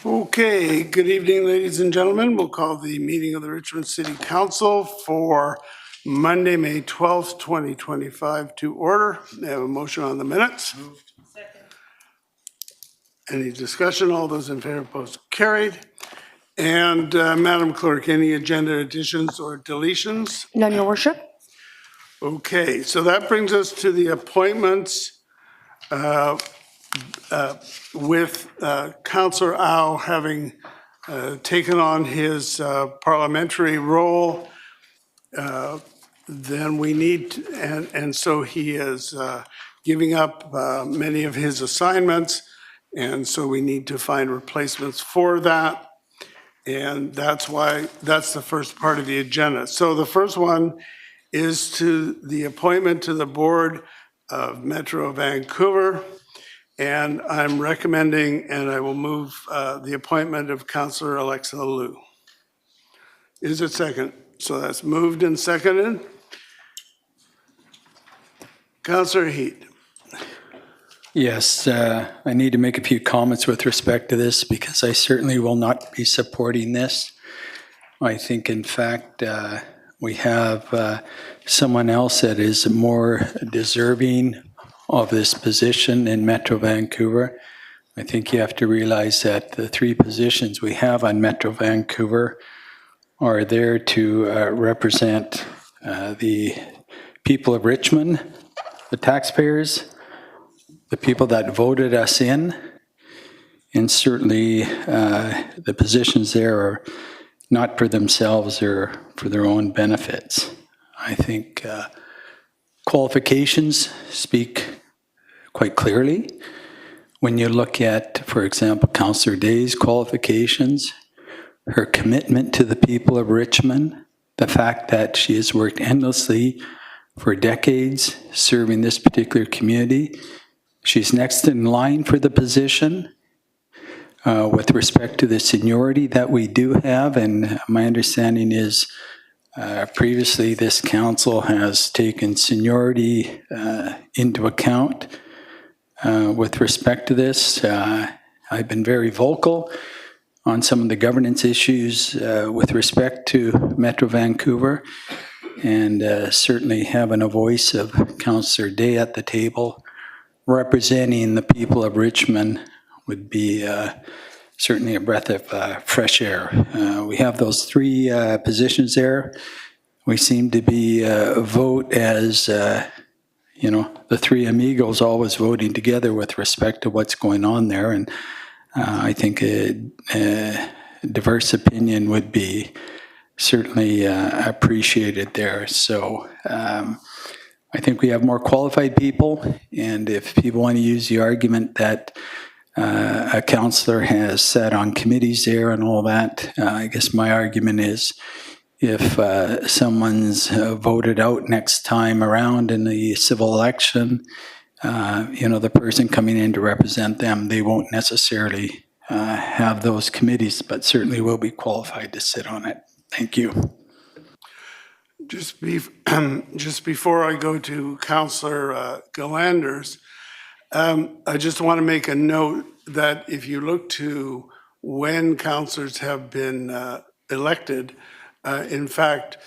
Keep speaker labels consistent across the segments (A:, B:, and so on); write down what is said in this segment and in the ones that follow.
A: Okay, good evening, ladies and gentlemen. We'll call the meeting of the Richmond City Council for Monday, May 12th, 2025 to order. May I have a motion on the minutes? Moved. Second. Any discussion? All those in favor, opposed, carried. And Madam Clerk, any agenda additions or deletions?
B: None, Your Worship.
A: Okay, so that brings us to the appointments with Councillor Au having taken on his parliamentary role. Then we need, and so he is giving up many of his assignments, and so we need to find replacements for that. And that's why, that's the first part of the agenda. So the first one is to the appointment to the Board of Metro Vancouver. And I'm recommending, and I will move the appointment of Councillor Alexa Liu. Is it second? So that's moved and seconded. Councillor Heat.
C: Yes, I need to make a few comments with respect to this because I certainly will not be supporting this. I think, in fact, we have someone else that is more deserving of this position in Metro Vancouver. I think you have to realize that the three positions we have on Metro Vancouver are there to represent the people of Richmond, the taxpayers, the people that voted us in, and certainly the positions there are not for themselves or for their own benefits. I think qualifications speak quite clearly. When you look at, for example, Councillor Day's qualifications, her commitment to the people of Richmond, the fact that she has worked endlessly for decades serving this particular community. She's next in line for the position with respect to the seniority that we do have, and my understanding is previously this council has taken seniority into account with respect to this. I've been very vocal on some of the governance issues with respect to Metro Vancouver, and certainly having a voice of Councillor Day at the table representing the people of Richmond would be certainly a breath of fresh air. We have those three positions there. We seem to be vote as the three amigos always voting together with respect to what's going on there, and I think a diverse opinion would be certainly appreciated there. So I think we have more qualified people, and if people want to use the argument that a councillor has sat on committees there and all that, I guess my argument is if someone's voted out next time around in the civil election, the person coming in to represent them, they won't necessarily have those committees, but certainly will be qualified to sit on it. Thank you.
A: Just before I go to Councillor Galanders, I just want to make a note that if you look to when councillors have been elected, in fact,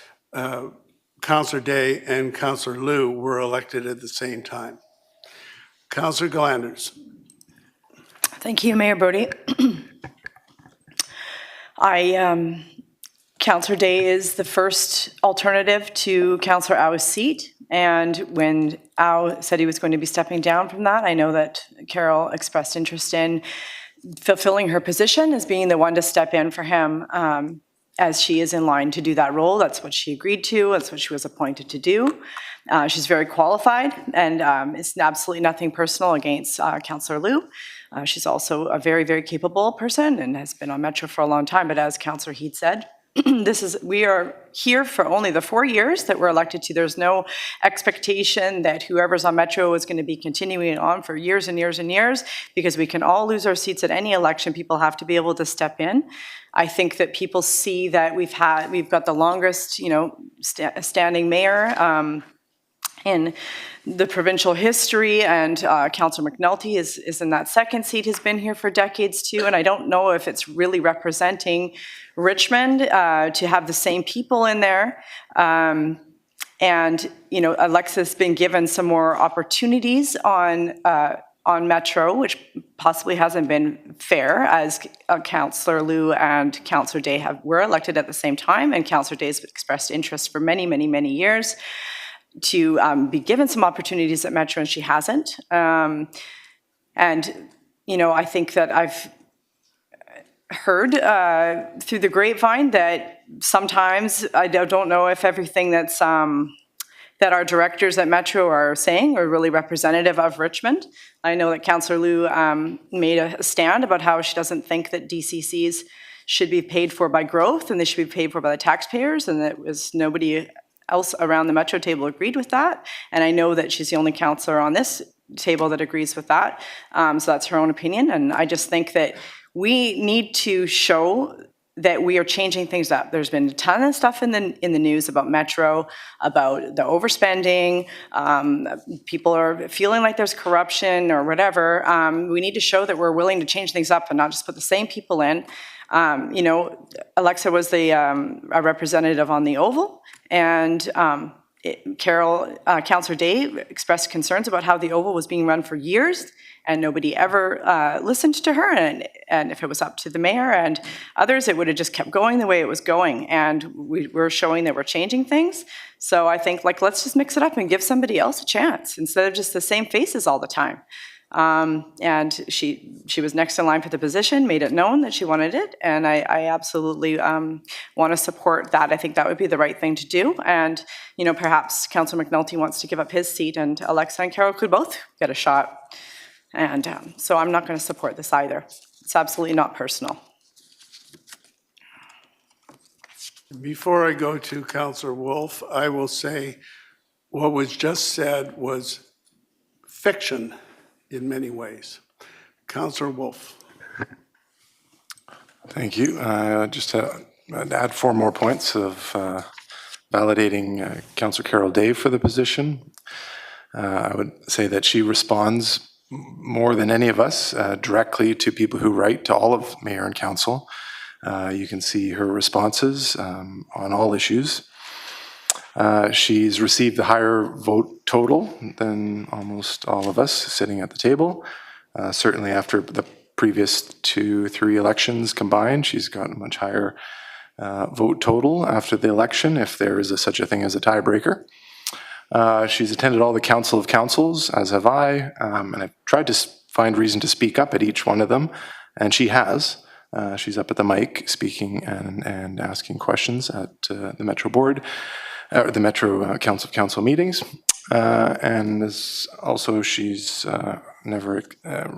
A: Councillor Day and Councillor Liu were elected at the same time. Councillor Galanders.
B: Thank you, Mayor Brody. Councillor Day is the first alternative to Councillor Au's seat. And when Au said he was going to be stepping down from that, I know that Carol expressed interest in fulfilling her position as being the one to step in for him as she is in line to do that role. That's what she agreed to. That's what she was appointed to do. She's very qualified, and it's absolutely nothing personal against Councillor Liu. She's also a very, very capable person and has been on Metro for a long time. But as Councillor Heat said, we are here for only the 4 years that we're elected to. There's no expectation that whoever's on Metro is going to be continuing on for years and years and years, because we can all lose our seats at any election. People have to be able to step in. I think that people see that we've got the longest, standing mayor in the provincial history, and Councillor McNulty is in that second seat, has been here for decades too, and I don't know if it's really representing Richmond to have the same people in there. And, you know, Alexa's been given some more opportunities on Metro, which possibly hasn't been fair, as Councillor Liu and Councillor Day were elected at the same time, and Councillor Day has expressed interest for many, many, many years to be given some opportunities at Metro, and she hasn't. And, you know, I think that I've heard through the grapevine that sometimes, I don't know if everything that's that our directors at Metro are saying are really representative of Richmond. I know that Councillor Liu made a stand about how she doesn't think that DCCs should be paid for by growth and they should be paid for by the taxpayers, and that was nobody else around the Metro table agreed with that. And I know that she's the only councillor on this table that agrees with that. So that's her own opinion. And I just think that we need to show that we are changing things up. There's been a ton of stuff in the news about Metro, about the overspending. People are feeling like there's corruption or whatever. We need to show that we're willing to change things up and not just put the same people in. You know, Alexa was a representative on the Oval, and Councillor Day expressed concerns about how the Oval was being run for years, and nobody ever listened to her. And if it was up to the mayor and others, it would have just kept going the way it was going. And we're showing that we're changing things. So I think, like, let's just mix it up and give somebody else a chance instead of just the same faces all the time. And she was next in line for the position, made it known that she wanted it, and I absolutely want to support that. I think that would be the right thing to do. And, you know, perhaps Councillor McNulty wants to give up his seat, and Alexa and Carol could both get a shot. And so I'm not going to support this either. It's absolutely not personal.
A: Before I go to Councillor Wolf, I will say what was just said was fiction in many ways. Councillor Wolf.
D: Thank you. Just to add 4 more points of validating Councillor Carol Day for the position. I would say that she responds more than any of us directly to people who write to all of Mayor and Council. You can see her responses on all issues. She's received the higher vote total than almost all of us sitting at the table. Certainly after the previous 2-3 elections combined, she's got a much higher vote total after the election, if there is such a thing as a tiebreaker. She's attended all the Council of Councils, as have I, and I've tried to find reason to speak up at each one of them, and she has. She's up at the mic speaking and asking questions at the Metro Board, the Metro Council of Council meetings, and also she's never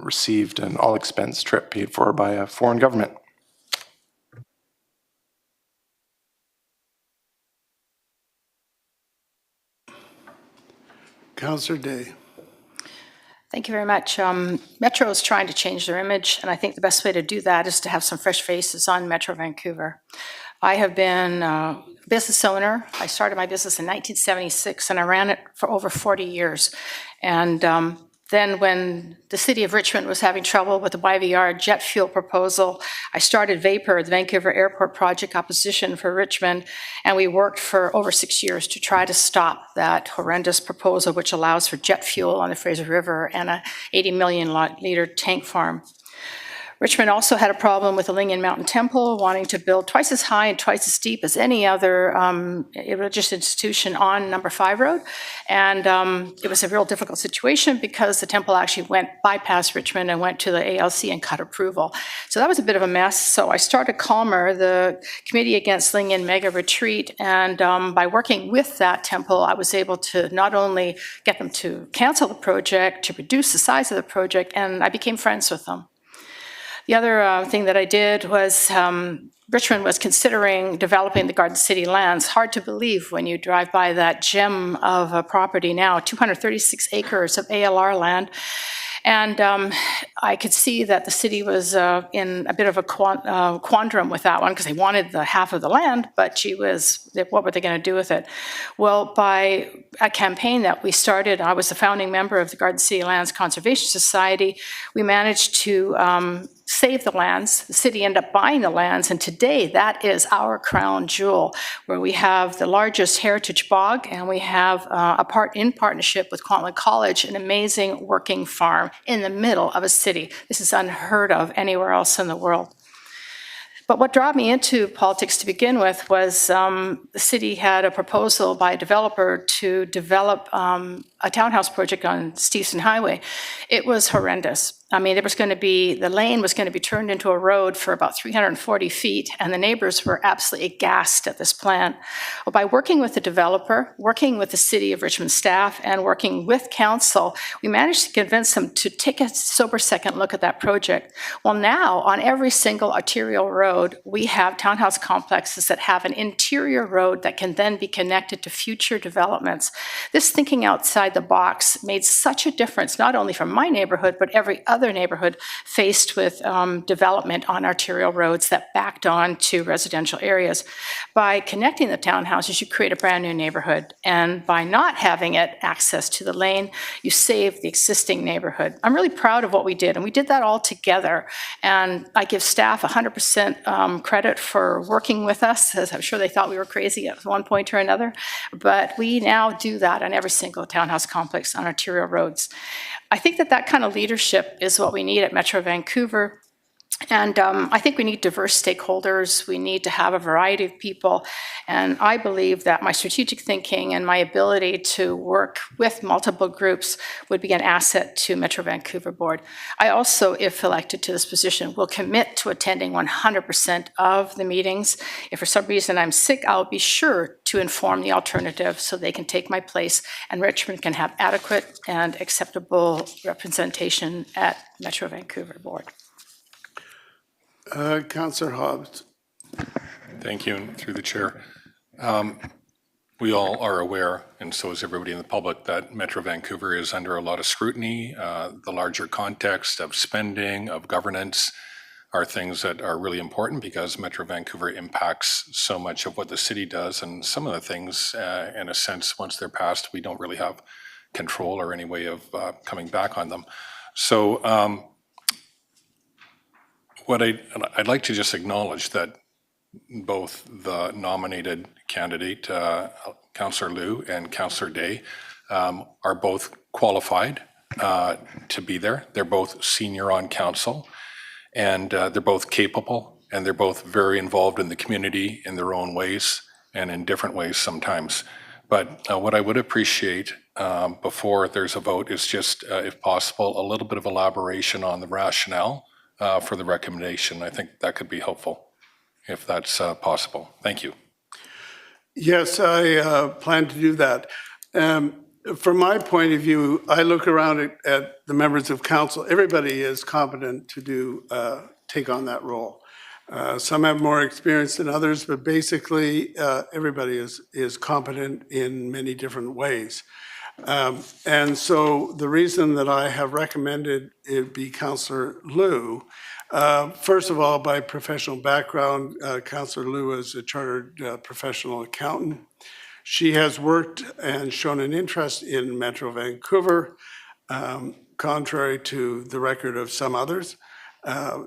D: received an all-expense trip paid for by a foreign government.
A: Councillor Day.
E: Thank you very much. Metro is trying to change their image, and I think the best way to do that is to have some fresh faces on Metro Vancouver. I have been a business owner. I started my business in 1976, and I ran it for over 40 years. And then when the city of Richmond was having trouble with the YVR jet fuel proposal, I started VAPOR, the Vancouver Airport Project Opposition for Richmond, and we worked for over 6 years to try to stop that horrendous proposal which allows for jet fuel on the Fraser River and a 80 million liter tank farm. Richmond also had a problem with the Lingyan Mountain Temple wanting to build twice as high and twice as steep as any other religious institution on Number 5 Road. And it was a real difficult situation because the temple actually bypassed Richmond and went to the ALC and cut approval. So that was a bit of a mess. So I started CALMER, the Committee Against Lingyan Mega Retreat, and by working with that temple, I was able to not only get them to cancel the project, to reduce the size of the project, and I became friends with them. The other thing that I did was Richmond was considering developing the Garden City lands. Hard to believe when you drive by that gem of a property now, 236 acres of ALR land. And I could see that the city was in a bit of a quandrum with that one because they wanted the half of the land, but what were they going to do with it? Well, by a campaign that we started, I was the founding member of the Garden City Lands Conservation Society. We managed to save the lands. The city ended up buying the lands, and today that is our crown jewel, where we have the largest heritage bog, and we have in partnership with Kwantlen College, an amazing working farm in the middle of a city. This is unheard of anywhere else in the world. But what brought me into politics to begin with was the city had a proposal by a developer to develop a townhouse project on Stevenson Highway. It was horrendous. I mean, the lane was going to be turned into a road for about 340 feet, and the neighbors were absolutely aghast at this plan. Well, by working with the developer, working with the City of Richmond staff, and working with council, we managed to convince them to take a sober second look at that project. Well, now, on every single arterial road, we have townhouse complexes that have an interior road that can then be connected to future developments. This thinking outside the box made such a difference, not only for my neighborhood, but every other neighborhood faced with development on arterial roads that backed on to residential areas. By connecting the townhouses, you create a brand new neighborhood. And by not having it access to the lane, you save the existing neighborhood. I'm really proud of what we did, and we did that all together. And I give staff 100% credit for working with us, as I'm sure they thought we were crazy at one point or another. But we now do that on every single townhouse complex on arterial roads. I think that kind of leadership is what we need at Metro Vancouver. And I think we need diverse stakeholders. We need to have a variety of people. And I believe that my strategic thinking and my ability to work with multiple groups would be an asset to Metro Vancouver Board. I also, if elected to this position, will commit to attending 100% of the meetings. If for some reason I'm sick, I'll be sure to inform the alternative so they can take my place and Richmond can have adequate and acceptable representation at Metro Vancouver Board.
A: Councillor Hobbs.
F: Thank you, and through the chair. We all are aware, and so is everybody in the public, that Metro Vancouver is under a lot of scrutiny. The larger context of spending, of governance, are things that are really important because Metro Vancouver impacts so much of what the city does, and some of the things, in a sense, once they're passed, we don't really have control or any way of coming back on them. So what I'd like to just acknowledge that both the nominated candidate, Councillor Liu and Councillor Day, are both qualified to be there. They're both senior on council, and they're both capable, and they're both very involved in the community in their own ways and in different ways sometimes. But what I would appreciate before there's a vote is just, if possible, a little bit of elaboration on the rationale for the recommendation. I think that could be helpful, if that's possible. Thank you.
A: Yes, I plan to do that. From my point of view, I look around at the members of council. Everybody is competent to take on that role. Some have more experience than others, but basically everybody is competent in many different ways. And so the reason that I have recommended it be Councillor Liu, first of all, by professional background, Councillor Liu is a chartered professional accountant. She has worked and shown an interest in Metro Vancouver, contrary to the record of some others.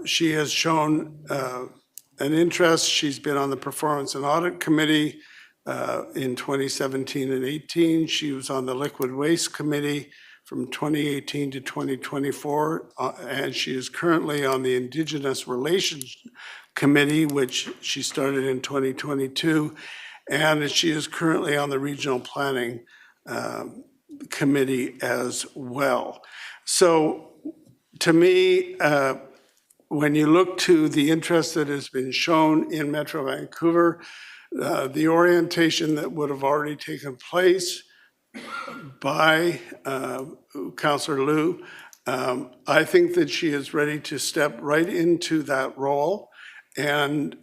A: She has shown an interest. She's been on the Performance and Audit Committee in 2017 and 18. She was on the Liquid Waste Committee from 2018 to 2024, and she is currently on the Indigenous Relations Committee, which she started in 2022, and she is currently on the Regional Planning Committee as well. So to me, when you look to the interest that has been shown in Metro Vancouver, the orientation that would have already taken place by Councillor Liu, I think that she is ready to step right into that role, and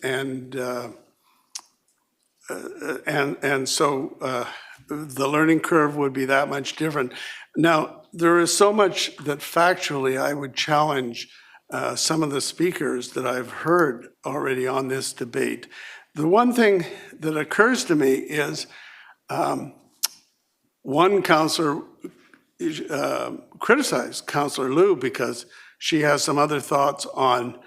A: so the learning curve would be that much different. Now, there is so much that factually I would challenge some of the speakers that I've heard already on this debate. The one thing that occurs to me is one counselor criticized Counselor Liu because she has some other thoughts on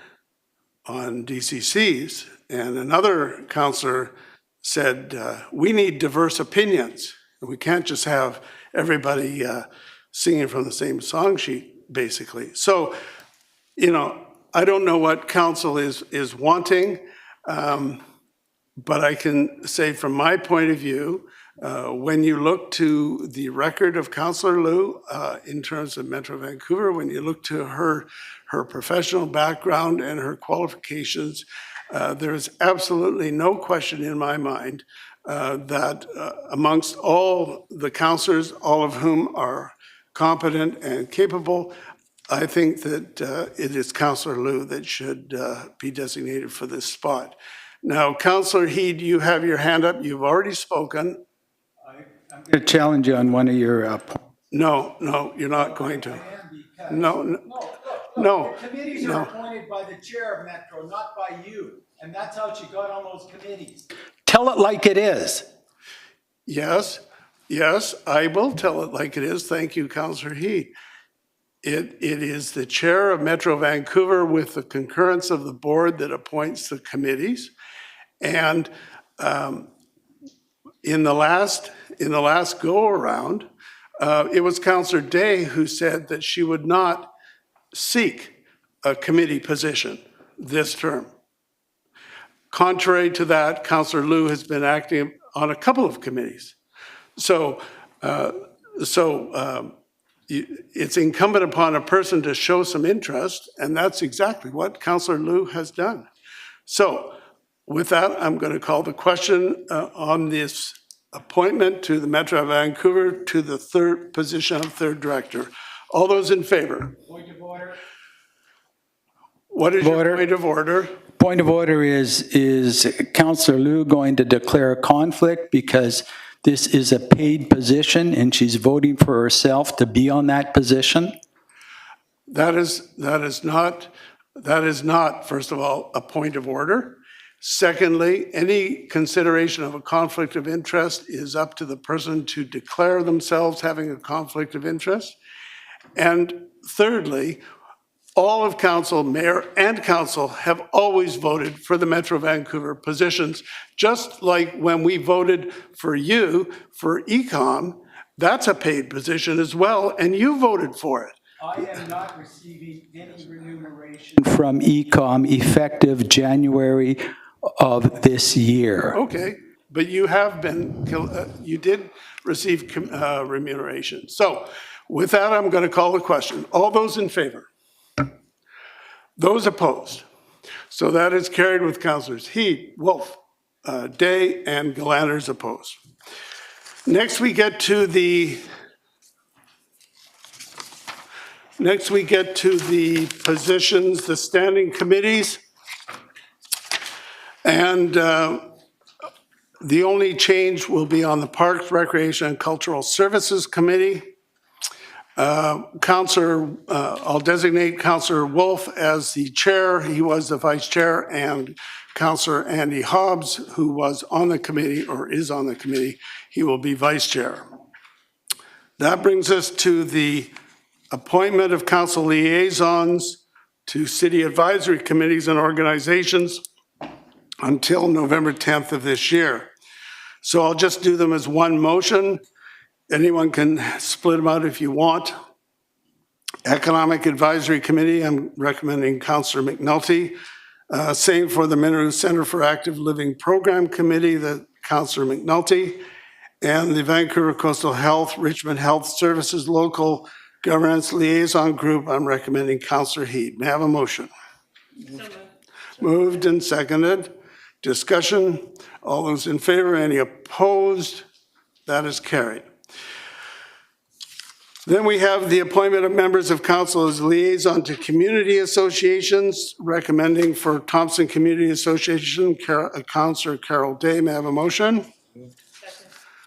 A: DCCs, and another counselor said, we need diverse opinions. We can't just have everybody singing from the same song sheet, basically. So, you know, I don't know what council is wanting, but I can say from my point of view, when you look to the record of Councillor Liu in terms of Metro Vancouver, when you look to her professional background and her qualifications, there is absolutely no question in my mind that amongst all the councillors, all of whom are competent and capable, I think that it is Councillor Liu that should be designated for this spot. Now, Councillor Heed, you have your hand up. You've already spoken.
C: I'm going to challenge you on one of your
A: No, you're not going to. No.
G: The committees are appointed by the chair of Metro, not by you. And that's how she got on those committees.
C: Tell it like it is.
A: Yes, I will tell it like it is. Thank you, Councillor Heed. It is the chair of Metro Vancouver with the concurrence of the board that appoints the committees. And in the last go-around, it was Councillor Day who said that she would not seek a committee position this term. Contrary to that, Councillor Liu has been acting on a couple of committees. So it's incumbent upon a person to show some interest, and that's exactly what Councillor Liu has done. So with that, I'm going to call the question on this appointment to the Metro of Vancouver to the third position of third director. All those in favor?
G: Point of order.
A: What is your point of order?
C: Point of order is Councillor Liu going to declare a conflict because this is a paid position and she's voting for herself to be on that position?
A: That is not, first of all, a point of order. Secondly, any consideration of a conflict of interest is up to the person to declare themselves having a conflict of interest. And thirdly, all of council, mayor and council, have always voted for the Metro Vancouver positions, just like when we voted for you for Ecom. That's a paid position as well, and you voted for it.
G: I am not receiving any remuneration
C: From Ecom effective January of this year.
A: Okay, but you have been, you did receive remuneration. So with that, I'm going to call the question. All those in favor? Those opposed? So that is carried with councillors Heed, Wolf, Day, and Galanter's opposed. Next we get to the positions, the standing committees. And the only change will be on the Parks, Recreation, and Cultural Services Committee. I'll designate Councillor Wolf as the chair. He was the vice chair, and Councillor Andy Hobbs, who was on the committee or is on the committee, he will be vice chair. That brings us to the appointment of council liaisons to city advisory committees and organizations until November 10th of this year. So I'll just do them as one motion. Anyone can split them out if you want. Economic Advisory Committee, I'm recommending Councillor McNulty. Same for the Minaroo Centre for Active Living Program Committee, the Councillor McNulty. And the Vancouver Coastal Health, Richmond Health Services Local Governance Liaison Group, I'm recommending Councillor Heed. May I have a motion? Moved and seconded. Discussion. All those in favor, any opposed? That is carried. Then we have the appointment of members of council as liaison to community associations, recommending for Thompson Community Association, Councillor Carol Day. May I have a motion?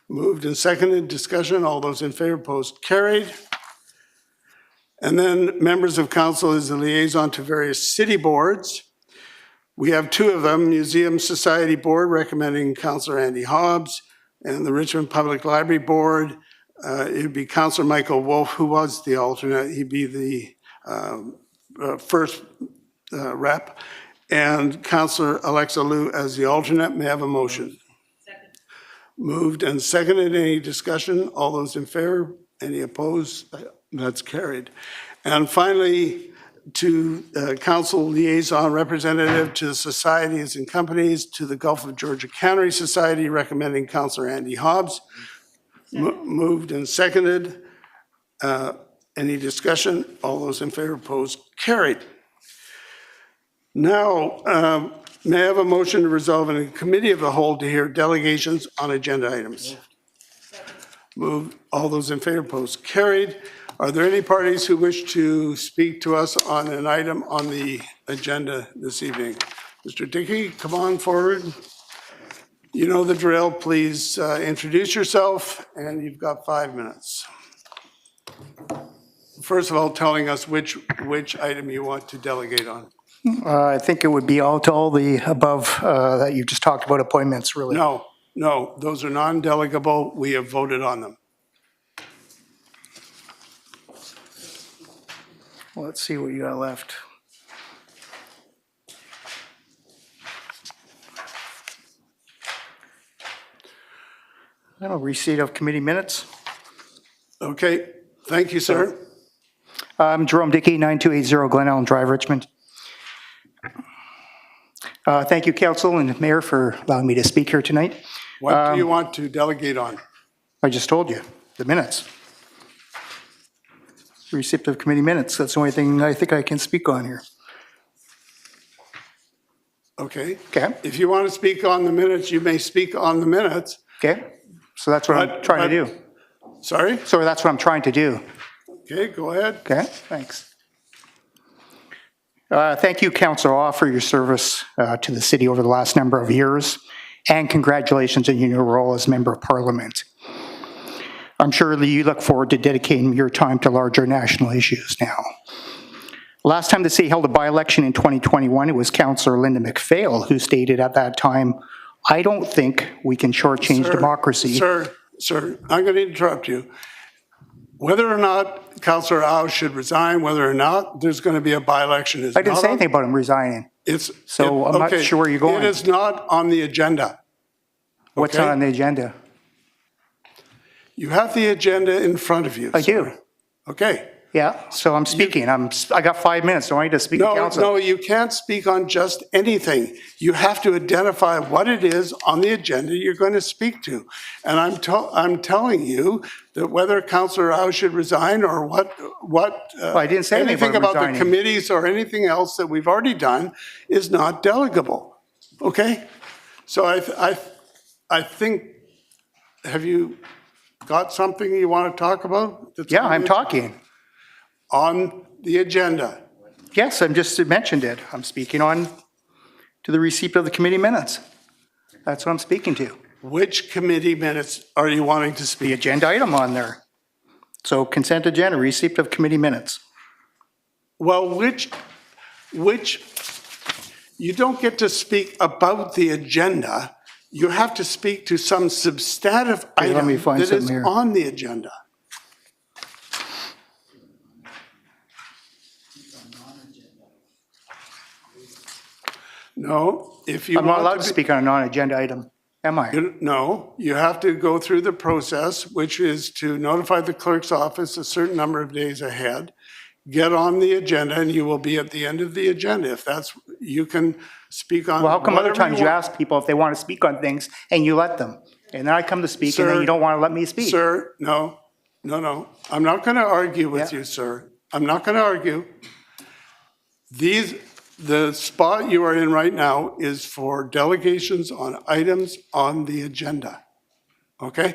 A: Moved and seconded, discussion, all those in favor, opposed, carried. And then members of council is the liaison to various city boards. We have two of them, Museum Society Board recommending Councillor Andy Hobbs, and the Richmond Public Library Board, it'd be Councillor Michael Wolf, who was the alternate, he'd be the first rep, and Councillor Alexa Liu as the alternate. May I have a motion? Second. Moved and seconded. Any discussion? All those in favor? Any opposed? That's carried. And finally, to council liaison representative to the societies and companies, to the Gulf of Georgia Cannery Society, recommending Councillor Andy Hobbs. Moved and seconded. Any discussion? All those in favor, opposed, carried. Now, may I have a motion to resolve in a committee of the whole to hear delegations on agenda items? Moved. All those in favor, opposed, carried. Are there any parties who wish to speak to us on an item on the agenda this evening? Mr. Dickey, come on forward. You know the drill. Please introduce yourself, and you've got 5 minutes. First of all, telling us which item you want to delegate on.
H: I think it would be all to all the above that you just talked about appointments, really.
A: No, those are non-delegable. We have voted on them.
H: Well, let's see what you got left. Receipt of committee minutes.
A: Okay, thank you, sir.
H: I'm Jerome Dickey, 9280 Glen Ellen Drive, Richmond. Thank you, council and mayor, for allowing me to speak here tonight.
A: What do you want to delegate on?
H: I just told you, the minutes. Receipt of committee minutes. That's the only thing I think I can speak on here.
A: Okay.
H: Okay.
A: If you want to speak on the minutes, you may speak on the minutes.
H: Okay. So that's what I'm trying to do.
A: Sorry?
H: So that's what I'm trying to do.
A: Okay, go ahead.
H: Okay, thanks. Thank you, Councillor Awe, for your service to the city over the last number of years, and congratulations on your new role as Member of Parliament. I'm sure that you look forward to dedicating your time to larger national issues now. Last time the city held a by-election in 2021, it was Councillor Linda McPhail who stated at that time, "I don't think we can shortchange democracy."
A: Sir, I'm going to interrupt you. Whether or not Councillor Howe should resign, whether or not there's going to be a by-election is
H: I didn't
A: not
H: say
A: on-
H: anything about him resigning. So I'm not
A: okay,
H: sure where you're going.
A: It is not on the agenda.
H: What's
A: okay?
H: not on the agenda?
A: You have the agenda in front of you.
H: I
A: sir.
H: do.
A: Okay.
H: Yeah, so I'm speaking. I got 5 minutes, so I need to speak to council.
A: No, you can't speak on just anything. You have to identify what it is on the agenda you're going to speak to. And I'm telling you that whether Councillor Howe should resign or
H: I didn't say anything about
A: the
H: resigning.
A: committees or anything else that we've already done is not delegable. Okay? So I think, have you got something you want to talk about? that's
H: Yeah,
A: on
H: I'm
A: the-
H: talking.
A: On the agenda.
H: Yes, I just mentioned it. I'm speaking on to the receipt of the committee minutes. That's what I'm speaking to.
A: Which committee minutes are you wanting to
H: The
A: speak?
H: agenda item on there. So consent agenda, receipt of committee minutes.
A: Well, which, you don't get to speak about the agenda. You have to speak to some substantive
H: Okay, let
A: item
H: me find
A: that is
H: something here.
A: on the agenda. No, if you
H: I'm not allowed
A: want
H: to
A: to
H: speak on a non-agenda item, am I?
A: No, you have to go through the process, which is to notify the clerk's office a certain number of days ahead, get on the agenda, and you will be at the end of the agenda. If that's, you can speak on
H: Well, how come other
A: whatever
H: times you
A: want.
H: ask people if they want to speak on things and you let them? And then I come to speak and then
A: Sir,
H: you don't want to let me speak.
A: Sir, no. I'm not going to argue with
H: Yeah.
A: you, sir. I'm not going to argue. The spot you are in right now is for delegations on items on the agenda. Okay?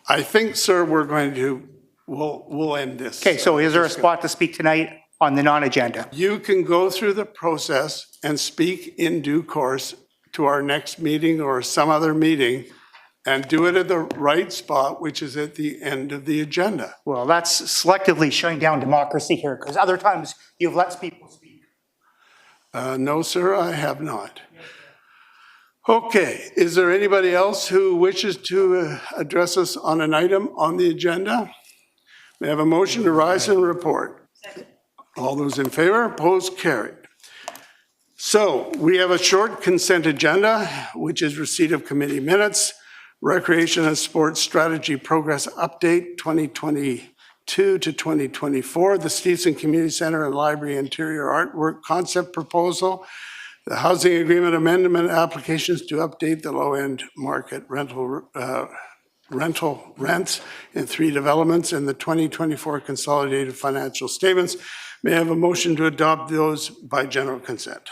A: I think, sir, we'll end this.
H: Okay, so is there a spot to speak tonight on the non-agenda?
A: You can go through the process and speak in due course to our next meeting or some other meeting and do it at the right spot, which is at the end of the agenda.
H: Well, that's selectively shutting down democracy here, because other times you've let people speak.
A: No, sir, I have not. Okay, is there anybody else who wishes to address us on an item on the agenda? May I have a motion to rise and report? All those in favor, opposed, carried. So we have a short consent agenda, which is receipt of committee minutes, Recreation and Sports Strategy Progress Update 2022 to 2024, the Stevenson Community Center and Library Interior Artwork Concept Proposal, the Housing Agreement Amendment applications to update the low-end market rental rents in 3 developments, and the 2024 consolidated financial statements. May I have a motion to adopt those by general consent?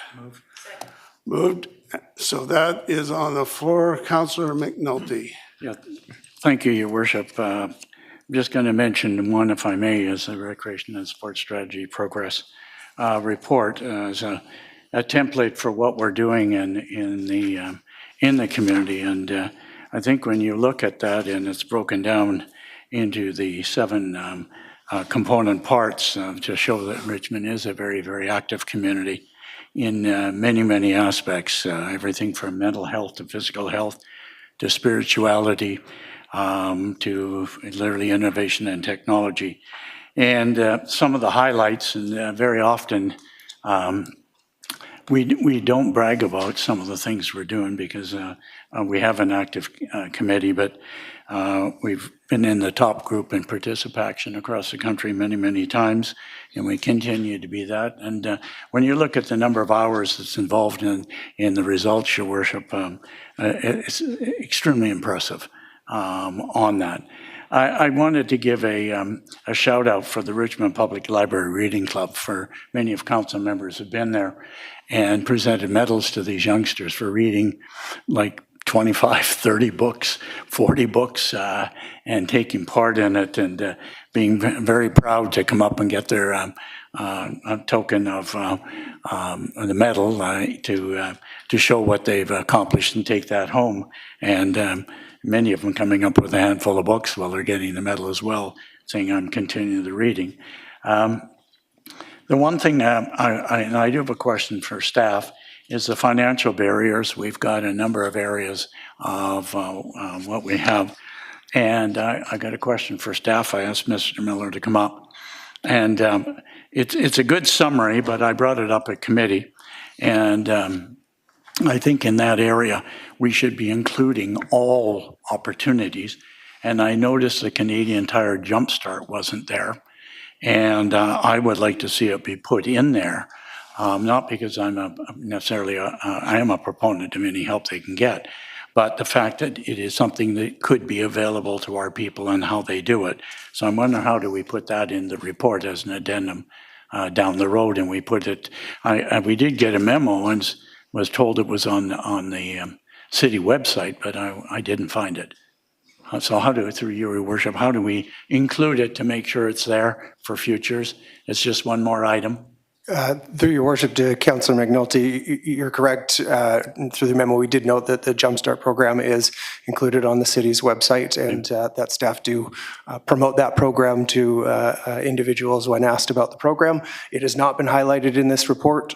A: Moved. So that is on the floor. Councillor McNulty.
I: Yeah, thank you, Your Worship. I'm just going to mention one, if I may, is the Recreation and Sports Strategy Progress Report as a template for what we're doing in the community. And I think when you look at that, and it's broken down into the 7 component parts to show that Richmond is a very, very active community in many, many aspects, everything from mental health to physical health to spirituality to literally innovation and technology. And some of the highlights, and very often we don't brag about some of the things we're doing because we have an active committee, but we've been in the top group in participation across the country many, many times, and we continue to be that. And when you look at the number of hours that's involved in the results, Your Worship, it's extremely impressive on that. I wanted to give a shout out for the Richmond Public Library Reading Club, for many of council members have been there and presented medals to these youngsters for reading like 25, 30 books, 40 books, and taking part in it, and being very proud to come up and get their a token of the medal to show what they've accomplished and take that home. And many of them coming up with a handful of books while they're getting the medal as well, saying, I'm continuing the reading. The one thing I do have a question for staff is the financial barriers. We've got a number of areas of what we have. And I got a question for staff. I asked Mr. Miller to come up. And it's a good summary, but I brought it up at committee. And I think in that area, we should be including all opportunities. And I noticed the Canadian Tire Jumpstart wasn't there. And I would like to see it be put in there. Not because I'm I am a proponent of any help they can get, but the fact that it is something that could be available to our people and how they do it. So I'm wondering, how do we put that in the report as an addendum down the road? And we put it, we did get a memo and was told it was on the city website, but I didn't find it. So through your worship, how do we include it to make sure it's there for futures? It's just one more item.
J: Through your worship to Councillor McNulty, you're correct. Through the memo, we did note that the Jumpstart program is included on the city's website, and that staff do promote that program to individuals when asked about the program. It has not been highlighted in this report.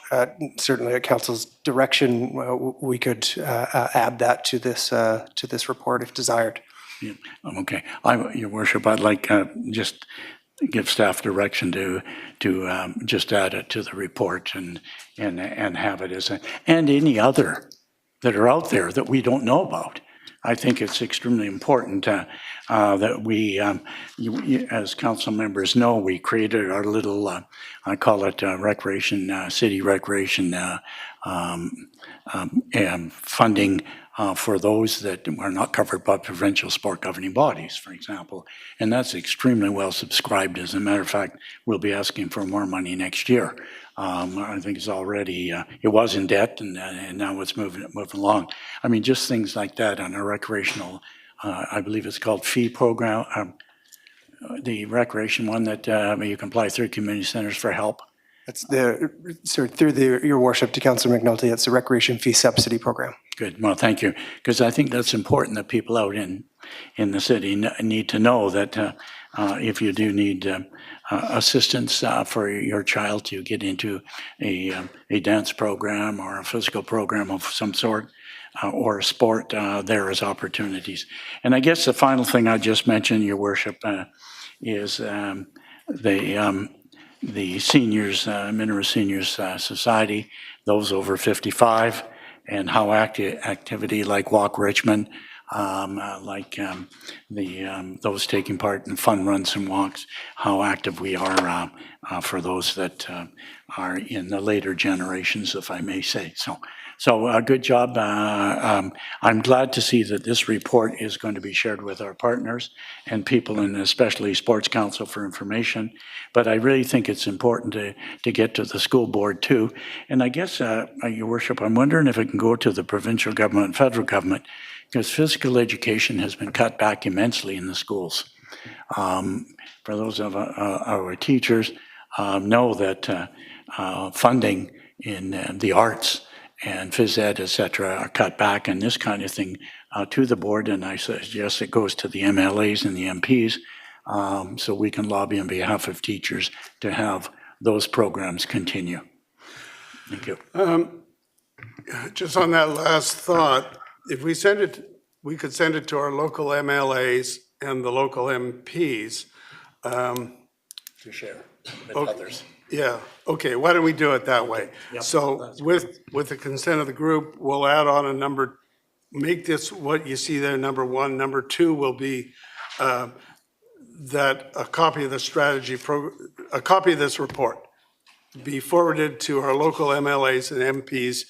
J: Certainly at Council's direction, we could add that to this report if desired.
I: Yeah, okay. Your worship, I'd like just give staff direction to just add it to the report and have it as and any other that are out there that we don't know about. I think it's extremely important that we, as council members know, we created our little, I call it city recreation funding for those that are not covered by provincial sport governing bodies, for example. And that's extremely well subscribed. As a matter of fact, we'll be asking for more money next year. I think it's already, it was in debt and now it's moving along. I mean, just things like that on a recreational, I believe it's called fee program, the recreation one that you can apply through community centers for help.
J: That's through your worship to Councillor McNulty, it's the Recreation Fee Subsidy Program.
I: Good. Well, thank you. Because I think that's important that people out in the city need to know that if you do need assistance for your child to get into a dance program or a physical program of some sort, or a sport, there is opportunities. And I guess the final thing I just mentioned, Your Worship, is the seniors, Minera Seniors Society, those over 55, and how activity like Walk Richmond, those taking part in fun runs and walks, how active we are for those that are in the later generations, if I may say. So good job. I'm glad to see that this report is going to be shared with our partners and people, and especially Sports Council for information. But I really think it's important to get to the school board too. And I guess, Your Worship, I'm wondering if it can go to the provincial government and federal government, because physical education has been cut back immensely in the schools. For those of our teachers know that funding in the arts and phys ed, et cetera, are cut back, and this kind of thing to the board, and I suggest it goes to the MLAs and the MPs, so we can lobby on behalf of teachers to have those programs continue. Thank you.
A: Just on that last thought, if we send it, we could send it to our local MLAs and the local MPs.
I: To share with others.
A: Yeah, okay, why don't we do it that way? So with the consent of the group, we'll add on a number, make this what you see there, number 1. Number 2 will be that a copy of the a copy of this report be forwarded to our local MLAs and MPs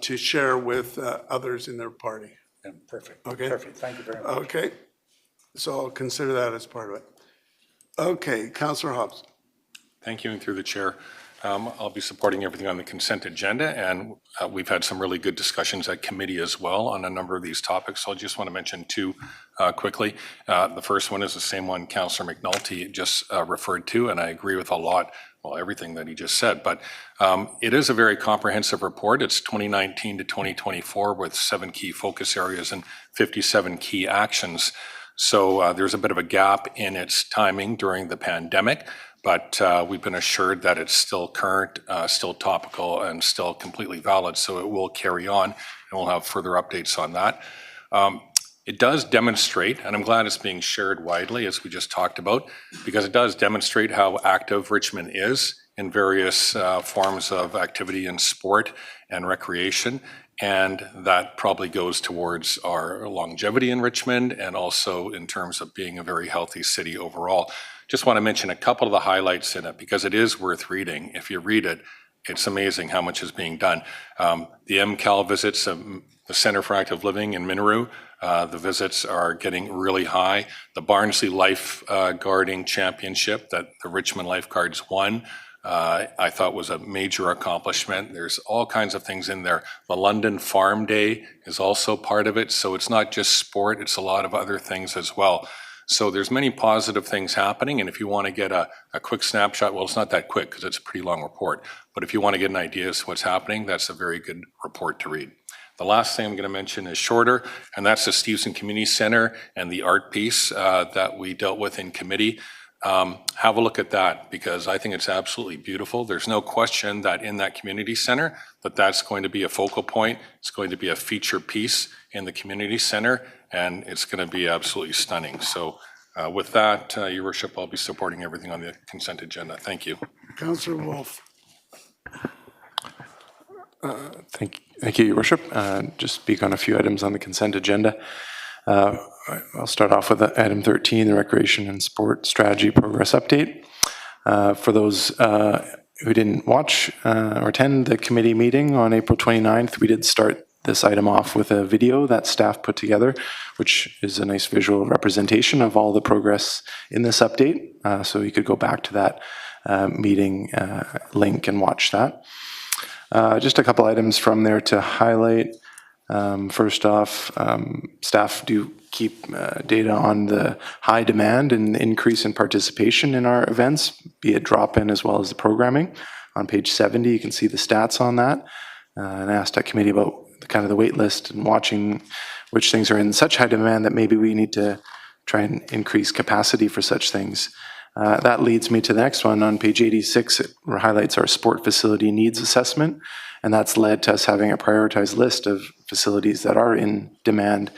A: to share with others in their party.
I: Yeah, perfect.
A: Okay.
I: Perfect. Thank you very much.
A: Okay, so I'll consider that as part of it. Okay, Councillor Hobbs.
F: Thank you, and through the chair, I'll be supporting everything on the consent agenda, and we've had some really good discussions at committee as well on a number of these topics. So I just want to mention 2 quickly. The first one is the same one Councillor McNulty just referred to, and I agree with a lot, well, everything that he just said, but it is a very comprehensive report. It's 2019 to 2024 with 7 key focus areas and 57 key actions. So there's a bit of a gap in its timing during the pandemic, but we've been assured that it's still current, still topical, and still completely valid, so it will carry on, and we'll have further updates on that. It does demonstrate, and I'm glad it's being shared widely, as we just talked about, because it does demonstrate how active Richmond is in various forms of activity and sport and recreation, and that probably goes towards our longevity in Richmond and also in terms of being a very healthy city overall. Just want to mention a couple of the highlights in it because it is worth reading. If you read it, it's amazing how much is being done. The MCAL visits, the Centre for Active Living in Minera, the visits are getting really high. The Barnsley Lifeguarding Championship that the Richmond Lifeguards won, I thought was a major accomplishment. There's all kinds of things in there. The London Farm Day is also part of it, so it's not just sport, it's a lot of other things as well. So there's many positive things happening, and if you want to get a quick snapshot, well, it's not that quick because it's a pretty long report, but if you want to get an idea as to what's happening, that's a very good report to read. The last thing I'm going to mention is shorter, and that's the Stevenson Community Center and the art piece that we dealt with in committee. Have a look at that because I think it's absolutely beautiful. There's no question that in that community center that's going to be a focal point. It's going to be a feature piece in the community center, and it's going to be absolutely stunning. So with that, Your Worship, I'll be supporting everything on the consent agenda. Thank you.
A: Councillor Wolf.
D: Thank you, Your Worship. Just speak on a few items on the consent agenda. I'll start off with item 13, the Recreation and Sport Strategy Progress Update. For those who didn't watch or attend the committee meeting on April 29th, we did start this item off with a video that staff put together, which is a nice visual representation of all the progress in this update. So you could go back to that meeting link and watch that. Just a couple items from there to highlight. First off, staff do keep data on the high demand and increase in participation in our events, be it drop-in as well as the programming. On page 70, you can see the stats on that. And I asked that committee about the kind of the wait list and watching which things are in such high demand that maybe we need to try and increase capacity for such things. That leads me to the next one. On page 86, it highlights our sport facility needs assessment, and that's led to us having a prioritized list of facilities that are in demand.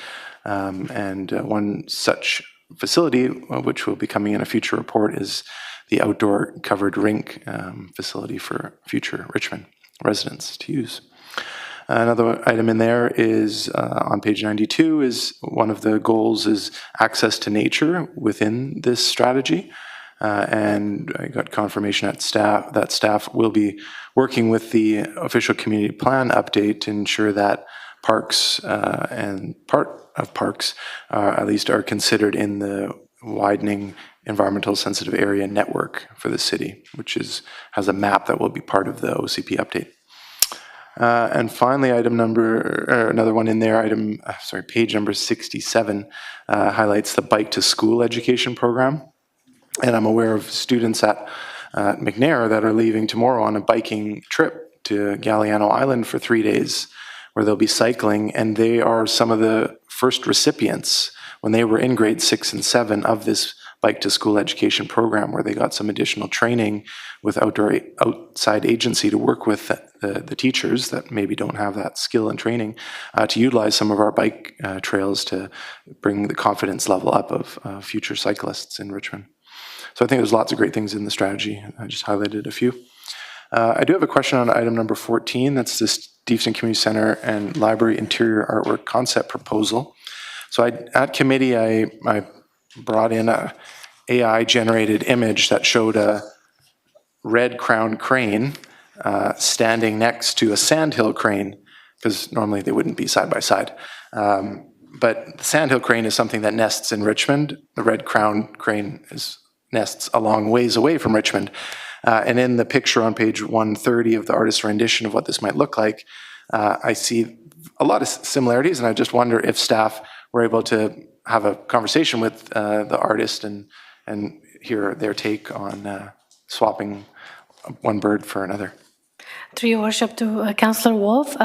D: One such facility, which will be coming in a future report, is the outdoor covered rink facility for future Richmond residents to use. Another item in there is on page 92 is one of the goals is access to nature within this strategy. And I got confirmation that staff will be working with the official community plan update to ensure that parks and part of parks at least are considered in the widening environmental sensitive area network for the city, which has a map that will be part of the OCP update. And finally, another one in there, page number 67 highlights the Bike to School education program. And I'm aware of students at McNair that are leaving tomorrow on a biking trip to Galiano Island for 3 days, where they'll be cycling, and they are some of the first recipients when they were in grade 6 and 7 of this Bike to School education program, where they got some additional training with outside agency to work with the teachers that maybe don't have that skill and training to utilize some of our bike trails to bring the confidence level up of future cyclists in Richmond. So I think there's lots of great things in the strategy. I just highlighted a few. I do have a question on item number 14. That's this Deepson Community Center and Library Interior Artwork Concept Proposal. So at committee, I brought in a AI-generated image that showed a red-crowned crane standing next to a sandhill crane, because normally they wouldn't be side by side. But the sandhill crane is something that nests in Richmond. The red-crowned crane nests a long ways away from Richmond. And in the picture on page 130 of the artist's rendition of what this might look like, I see a lot of similarities, and I just wonder if staff were able to have a conversation with the artist and hear their take on swapping one bird for another.
K: Through your worship to Councillor Wolf,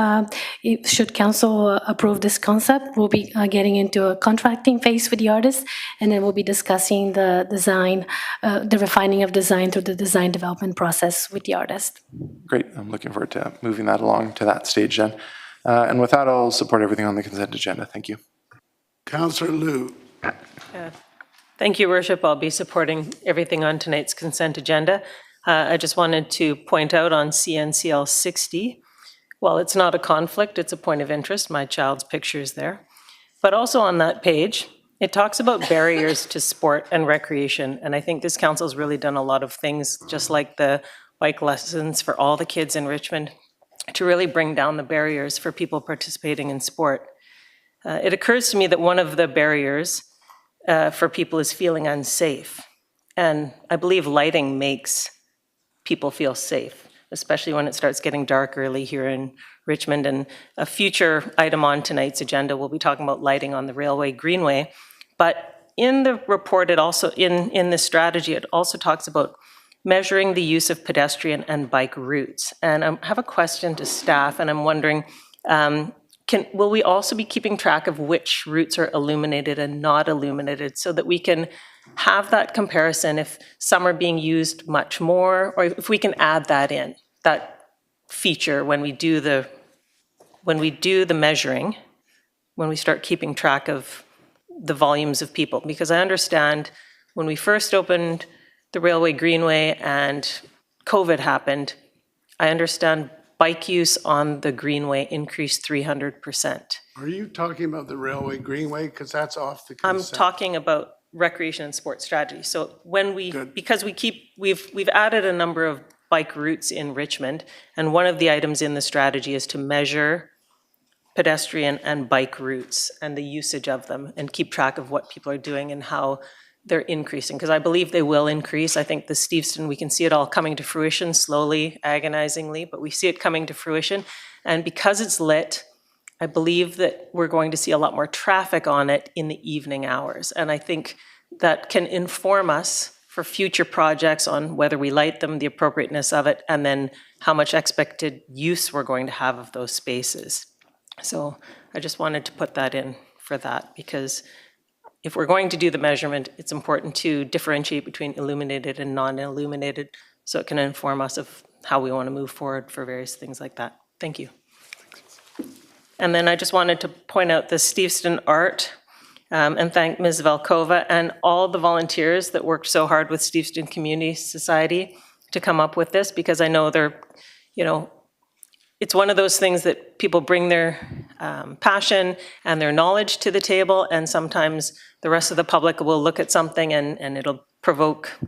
K: should council approve this concept, we'll be getting into a contracting phase with the artist, and then we'll be discussing the design, the refining of design through the design development process with the artist.
D: Great, I'm looking forward to moving that along to that stage then. And with that, I'll support everything on the consent agenda. Thank you.
A: Councillor Liu.
L: Thank you, Worship. I'll be supporting everything on tonight's consent agenda. I just wanted to point out on CNCL 60, while it's not a conflict, it's a point of interest. My child's picture is there. But also on that page, it talks about barriers to sport and recreation. And I think this council's really done a lot of things, just like the bike lessons for all the kids in Richmond, to really bring down the barriers for people participating in sport. It occurs to me that one of the barriers for people is feeling unsafe. And I believe lighting makes people feel safe, especially when it starts getting dark early here in Richmond. And a future item on tonight's agenda, we'll be talking about lighting on the Railway Greenway. But in the report, it also, in this strategy, it also talks about measuring the use of pedestrian and bike routes. And I have a question to staff, and I'm wondering, will we also be keeping track of which routes are illuminated and not illuminated, so that we can have that comparison if some are being used much more, or if we can add that in, that feature when we do the measuring, when we start keeping track of the volumes of people. Because I understand when we first opened the Railway Greenway and COVID happened, I understand bike use on the Greenway increased 300%.
A: Are you talking about the Railway Greenway? Because that's off the
L: I'm
A: consent.
L: talking about recreation and sports strategy. So when because we've added a number of bike routes in Richmond, and one of the items in the strategy is to measure pedestrian and bike routes and the usage of them, and keep track of what people are doing and how they're increasing, because I believe they will increase. I think the Steveston, we can see it all coming to fruition slowly, agonizingly, but we see it coming to fruition. And because it's lit, I believe that we're going to see a lot more traffic on it in the evening hours. And I think that can inform us for future projects on whether we light them, the appropriateness of it, and then how much expected use we're going to have of those spaces. So I just wanted to put that in for that, because if we're going to do the measurement, it's important to differentiate between illuminated and non-illuminated, so it can inform us of how we want to move forward for various things like that. Thank you. And then I just wanted to point out the Steveston Art and thank Ms. Velkova and all the volunteers that worked so hard with Steveston Community Society to come up with this, because I know they're, it's one of those things that people bring their passion and their knowledge to the table, and sometimes the rest of the public will look at something and it'll provoke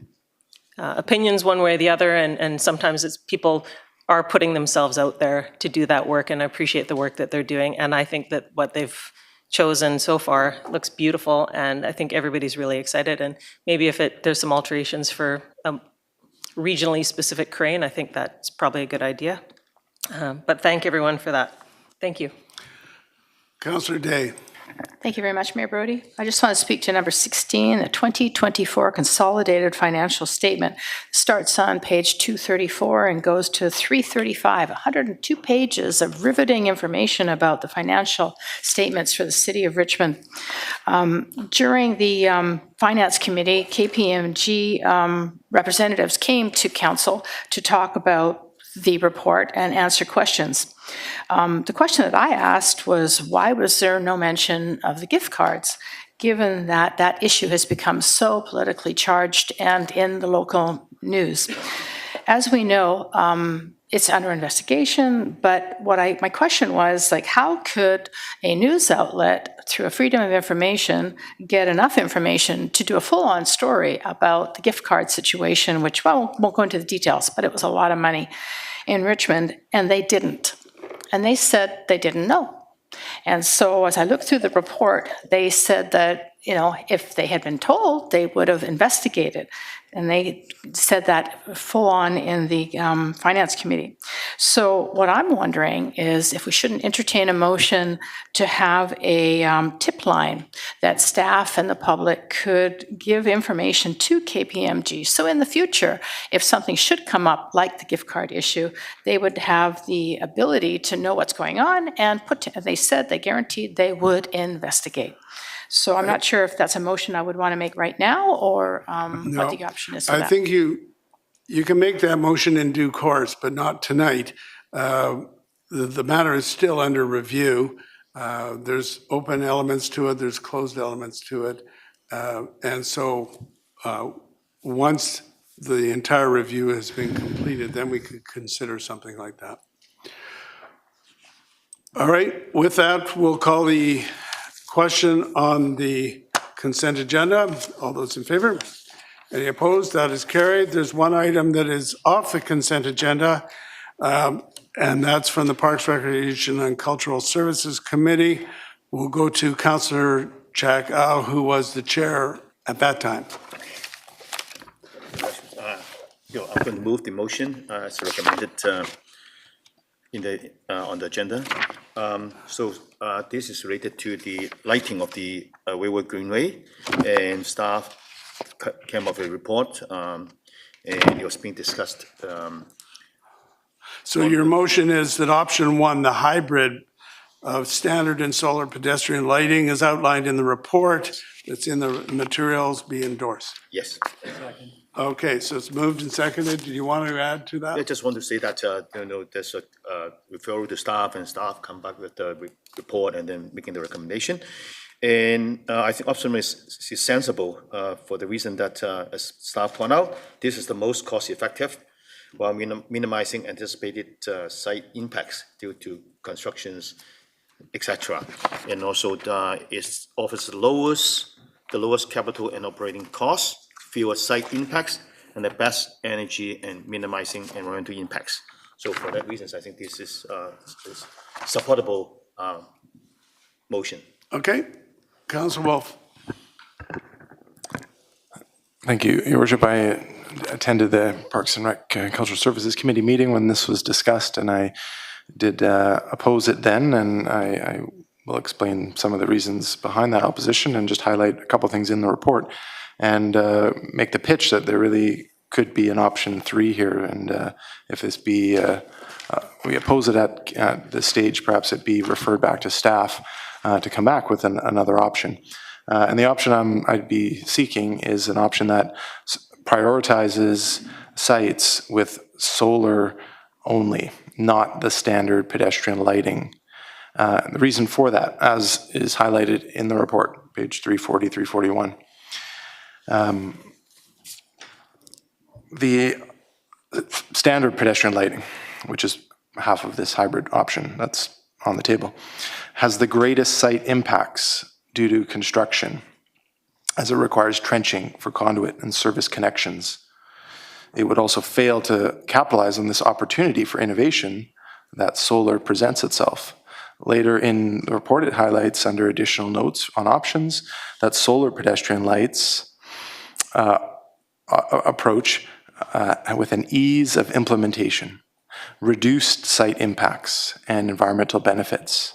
L: opinions one way or the other, and sometimes it's people are putting themselves out there to do that work, and I appreciate the work that they're doing, and I think that what they've chosen so far looks beautiful, and I think everybody's really excited, and maybe if there's some alterations for a regionally specific crane, I think that's probably a good idea. But thank everyone for that. Thank you.
A: Councillor Day.
E: Thank you very much, Mayor Brody. I just want to speak to number 16, the 2024 Consolidated Financial Statement. Starts on page 234 and goes to 335, 102 pages of riveting information about the financial statements for the City of Richmond. During the Finance Committee, KPMG representatives came to Council to talk about the report and answer questions. The question that I asked was, why was there no mention of the gift cards, given that that issue has become so politically charged and in the local news? As we know, it's under investigation, but my question was, how could a news outlet, through a Freedom of Information, get enough information to do a full-on story about the gift card situation, which, well, won't go into the details, but it was a lot of money in Richmond, and they didn't. And they said they didn't know. And so as I looked through the report, they said that, if they had been told, they would have investigated. And they said that full on in the Finance Committee. So what I'm wondering is if we shouldn't entertain a motion to have a tip line that staff and the public could give information to KPMG. So in the future, if something should come up like the gift card issue, they would have the ability to know what's going on and they guaranteed they would investigate. So I'm not sure if that's a motion I would want to make right now, or what the option is for that.
A: I think you can make that motion in due course, but not tonight. The matter is still under review. There's open elements to it, there's closed elements to it. And so once the entire review has been completed, then we could consider something like that. All right, with that, we'll call the question on the consent agenda. All those in favor? Any opposed? That is carried. There's one item that is off the consent agenda, and that's from the Parks, Recreation, and Cultural Services Committee. We'll go to Councillor Jack Au, who was the chair at that time.
M: I'm going to move the motion as recommended on the agenda. This is related to the lighting of the Wayward Greenway, and staff came up with a report, and it was being discussed.
A: So your motion is that option one, the hybrid of standard and solar pedestrian lighting is outlined in the report that's in the materials, be endorsed.
M: Yes.
A: Okay, so it's moved and seconded. Do you want to add to that?
M: I just want to say that, there's a referral to staff, and staff come back with the report and then making the recommendation. And I think option is sensible for the reason that, as staff point out, this is the most cost-effective while minimizing anticipated site impacts due to constructions, etc. And also it offers the lowest capital and operating costs, fewer site impacts, and the best energy and minimizing environmental impacts. So for that reasons, I think this is supportable motion.
A: Okay, Councillor Wolf.
D: Thank you, Your Worship. I attended the Parks and Rec Cultural Services Committee meeting when this was discussed, and I did oppose it then, and I will explain some of the reasons behind that opposition and just highlight a couple things in the report and make the pitch that there really could be an option 3 here, and if this be we oppose it at this stage, perhaps it be referred back to staff to come back with another option. And the option I'd be seeking is an option that prioritizes sites with solar only, not the standard pedestrian lighting. The reason for that, as is highlighted in the report, page 340, 341. The standard pedestrian lighting, which is half of this hybrid option that's on the table, has the greatest site impacts due to construction, as it requires trenching for conduit and service connections. It would also fail to capitalize on this opportunity for innovation that solar presents itself. Later in the report, it highlights under additional notes on options that solar pedestrian lights approach with an ease of implementation, reduced site impacts, and environmental benefits.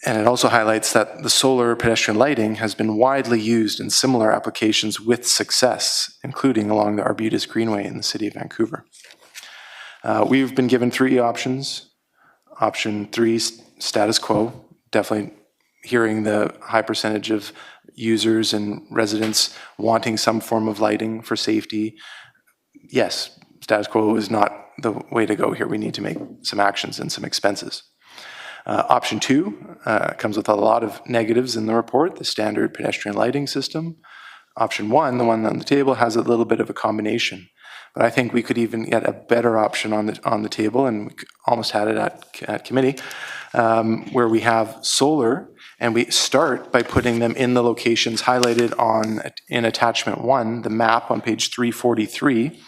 D: And it also highlights that the solar pedestrian lighting has been widely used in similar applications with success, including along the Arbutus Greenway in the city of Vancouver. We've been given 3 options. Option 3, status quo, definitely hearing the high percentage of users and residents wanting some form of lighting for safety. Yes, status quo is not the way to go here. We need to make some actions and some expenses. Option 2 comes with a lot of negatives in the report, the standard pedestrian lighting system. Option 1, the one on the table, has a little bit of a combination. But I think we could even get a better option on the table, and we almost had it at committee, where we have solar, and we start by putting them in the locations highlighted in attachment 1, the map on page 343.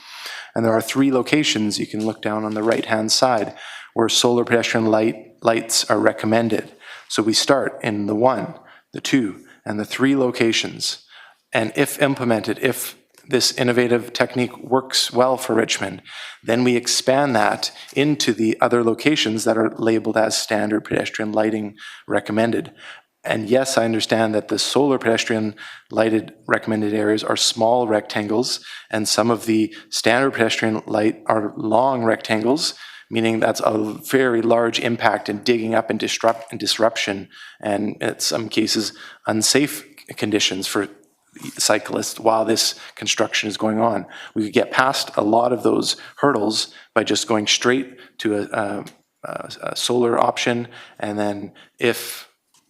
D: And there are 3 locations you can look down on the right-hand side where solar pedestrian lights are recommended. So we start in the 1, the 2, and the 3 locations. And if implemented, if this innovative technique works well for Richmond, then we expand that into the other locations that are labeled as standard pedestrian lighting recommended. And yes, I understand that the solar pedestrian lighted recommended areas are small rectangles, and some of the standard pedestrian light are long rectangles, meaning that's a very large impact in digging up and disruption, and in some cases, unsafe conditions for cyclists while this construction is going on. We could get past a lot of those hurdles by just going straight to a solar option, and then if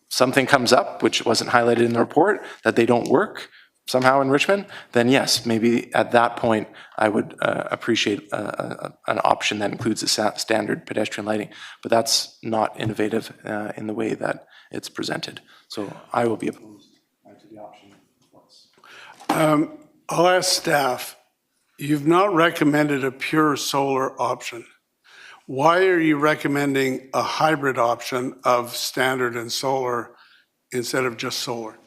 D: something comes up, which wasn't highlighted in the report, that they don't work somehow in Richmond, then yes, maybe at that point I would appreciate an option that includes the standard pedestrian lighting. But that's not innovative in the way that it's presented. So I will be opposed to the option.
A: I'll ask staff, you've not recommended a pure solar option. Why are you recommending a hybrid option of standard and solar instead of just solar?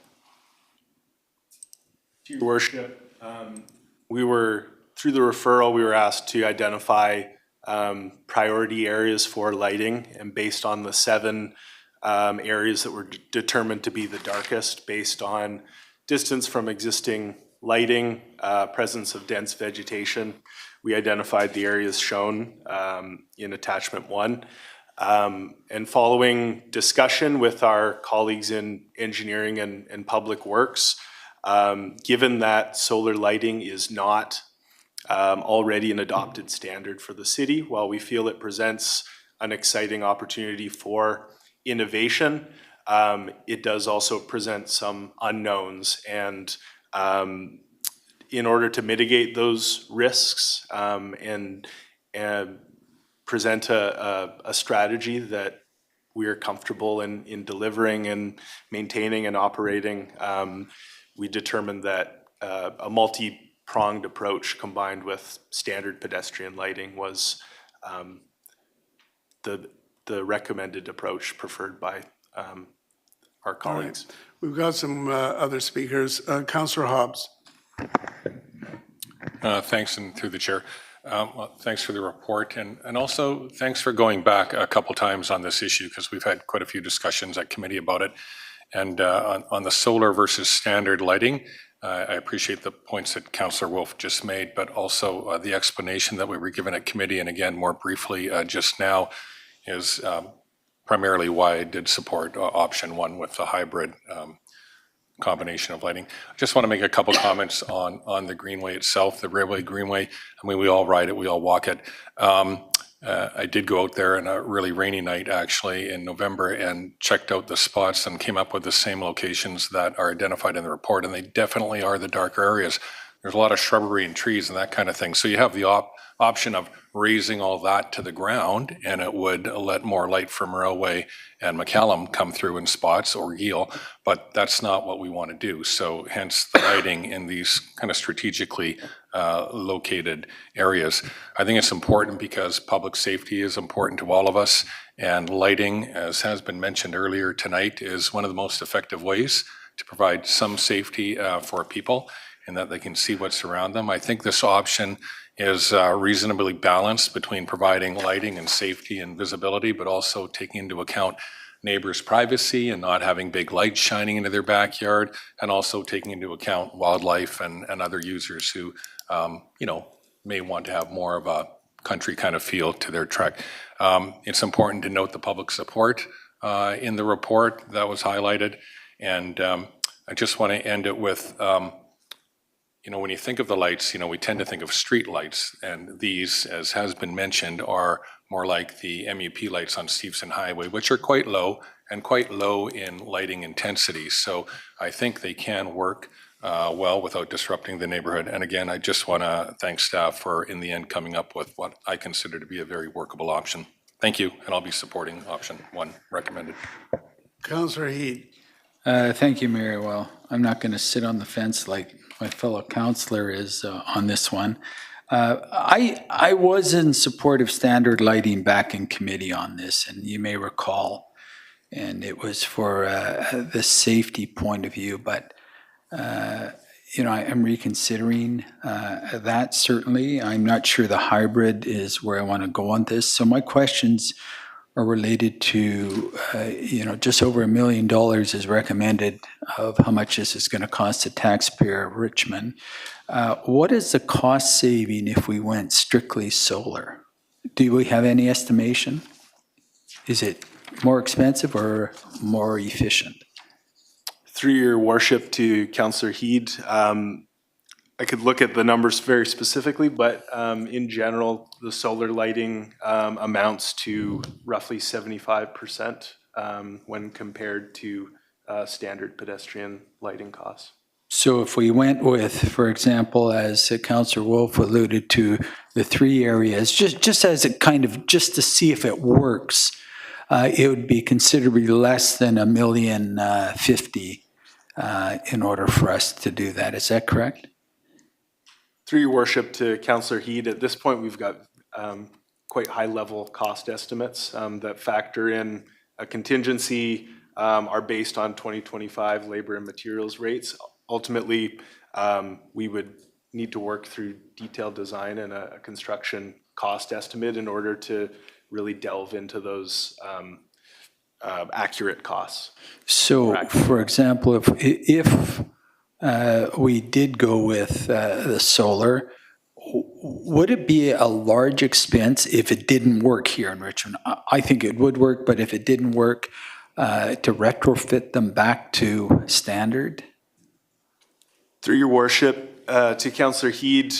N: Your Worship, through the referral, we were asked to identify priority areas for lighting, and based on the 7 areas that were determined to be the darkest based on distance from existing lighting, presence of dense vegetation, we identified the areas shown in attachment 1. And following discussion with our colleagues in engineering and public works, given that solar lighting is not already an adopted standard for the city, while we feel it presents an exciting opportunity for innovation, it does also present some unknowns. And in order to mitigate those risks and present a strategy that we are comfortable in delivering and maintaining and operating, we determined that a multi-pronged approach combined with standard pedestrian lighting was the recommended approach preferred by our colleagues.
A: Right. We've got some other speakers. Councillor Hobbs.
F: Thanks, and through the chair. Well, thanks for the report, and also thanks for going back a couple times on this issue, because we've had quite a few discussions at committee about it. And on the solar versus standard lighting, I appreciate the points that Councillor Wolf just made, but also the explanation that we were given at committee, and again, more briefly just now, is primarily why I did support option one with the hybrid combination of lighting. I just want to make a couple comments on the Greenway itself, the Railway Greenway. I mean, we all ride it, we all walk it. I did go out there on a really rainy night, actually, in November and checked out the spots and came up with the same locations that are identified in the report, and they definitely are the darker areas. There's a lot of shrubbery and trees and that kind of thing. So you have the option of raising all that to the ground, and it would let more light from Railway and McCallum come through in spots, or Yale, but that's not what we want to do. So hence the lighting in these kind of strategically located areas. I think it's important because public safety is important to all of us, and lighting, as has been mentioned earlier tonight, is one of the most effective ways to provide some safety for people, and that they can see what's around them. I think this option is reasonably balanced between providing lighting and safety and visibility, but also taking into account neighbors' privacy and not having big lights shining into their backyard, and also taking into account wildlife and other users who, may want to have more of a country kind of feel to their trek. It's important to note the public support in the report that was highlighted, and I just want to end it with, when you think of the lights, we tend to think of street lights, and these, as has been mentioned, are more like the MUP lights on Stevenson Highway, which are quite low in lighting intensity. So I think they can work well without disrupting the neighborhood. And again, I just want to thank staff for, in the end, coming up with what I consider to be a very workable option. Thank you, and I'll be supporting option one recommended.
A: Councillor Heed.
C: Thank you, Mayor. Well, I'm not going to sit on the fence like my fellow councillor is on this one. I was in support of standard lighting back in committee on this, and you may recall, and it was for the safety point of view, but I am reconsidering that, certainly. I'm not sure the hybrid is where I want to go on this. So my questions are related to, just over $1 million is recommended of how much this is going to cost the taxpayer of Richmond. What is the cost saving if we went strictly solar? Do we have any estimation? Is it more expensive or more efficient?
N: Through your worship to Councillor Heed, I could look at the numbers very specifically, but in general, the solar lighting amounts to roughly 75% when compared to standard pedestrian lighting costs.
C: So if we went with, for example, as Councillor Wolf alluded to, the 3 areas, just as it just to see if it works, it would be considerably less than $1,050,000 in order for us to do that. Is that correct?
N: Through your worship to Councillor Heed, at this point, we've got quite high-level cost estimates that factor in a contingency, are based on 2025 labor and materials rates. Ultimately, we would need to work through detailed design and a construction cost estimate in order to really delve into those accurate costs.
C: So, for example, if we did go with the solar, would it be a large expense if it didn't work here in Richmond? I think it would work, but if it didn't work, to retrofit them back to standard?
N: Through your worship to Councillor Heed,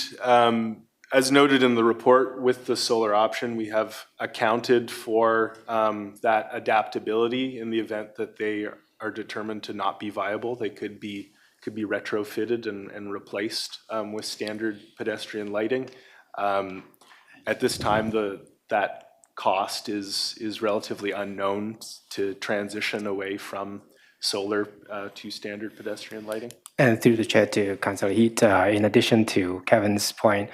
N: as noted in the report, with the solar option, we have accounted for that adaptability in the event that they are determined to not be viable. They could be retrofitted and replaced with standard pedestrian lighting. At this time, that cost is relatively unknown to transition away from solar to standard pedestrian lighting.
O: And through the chair to Councillor Heed, in addition to Kevin's point,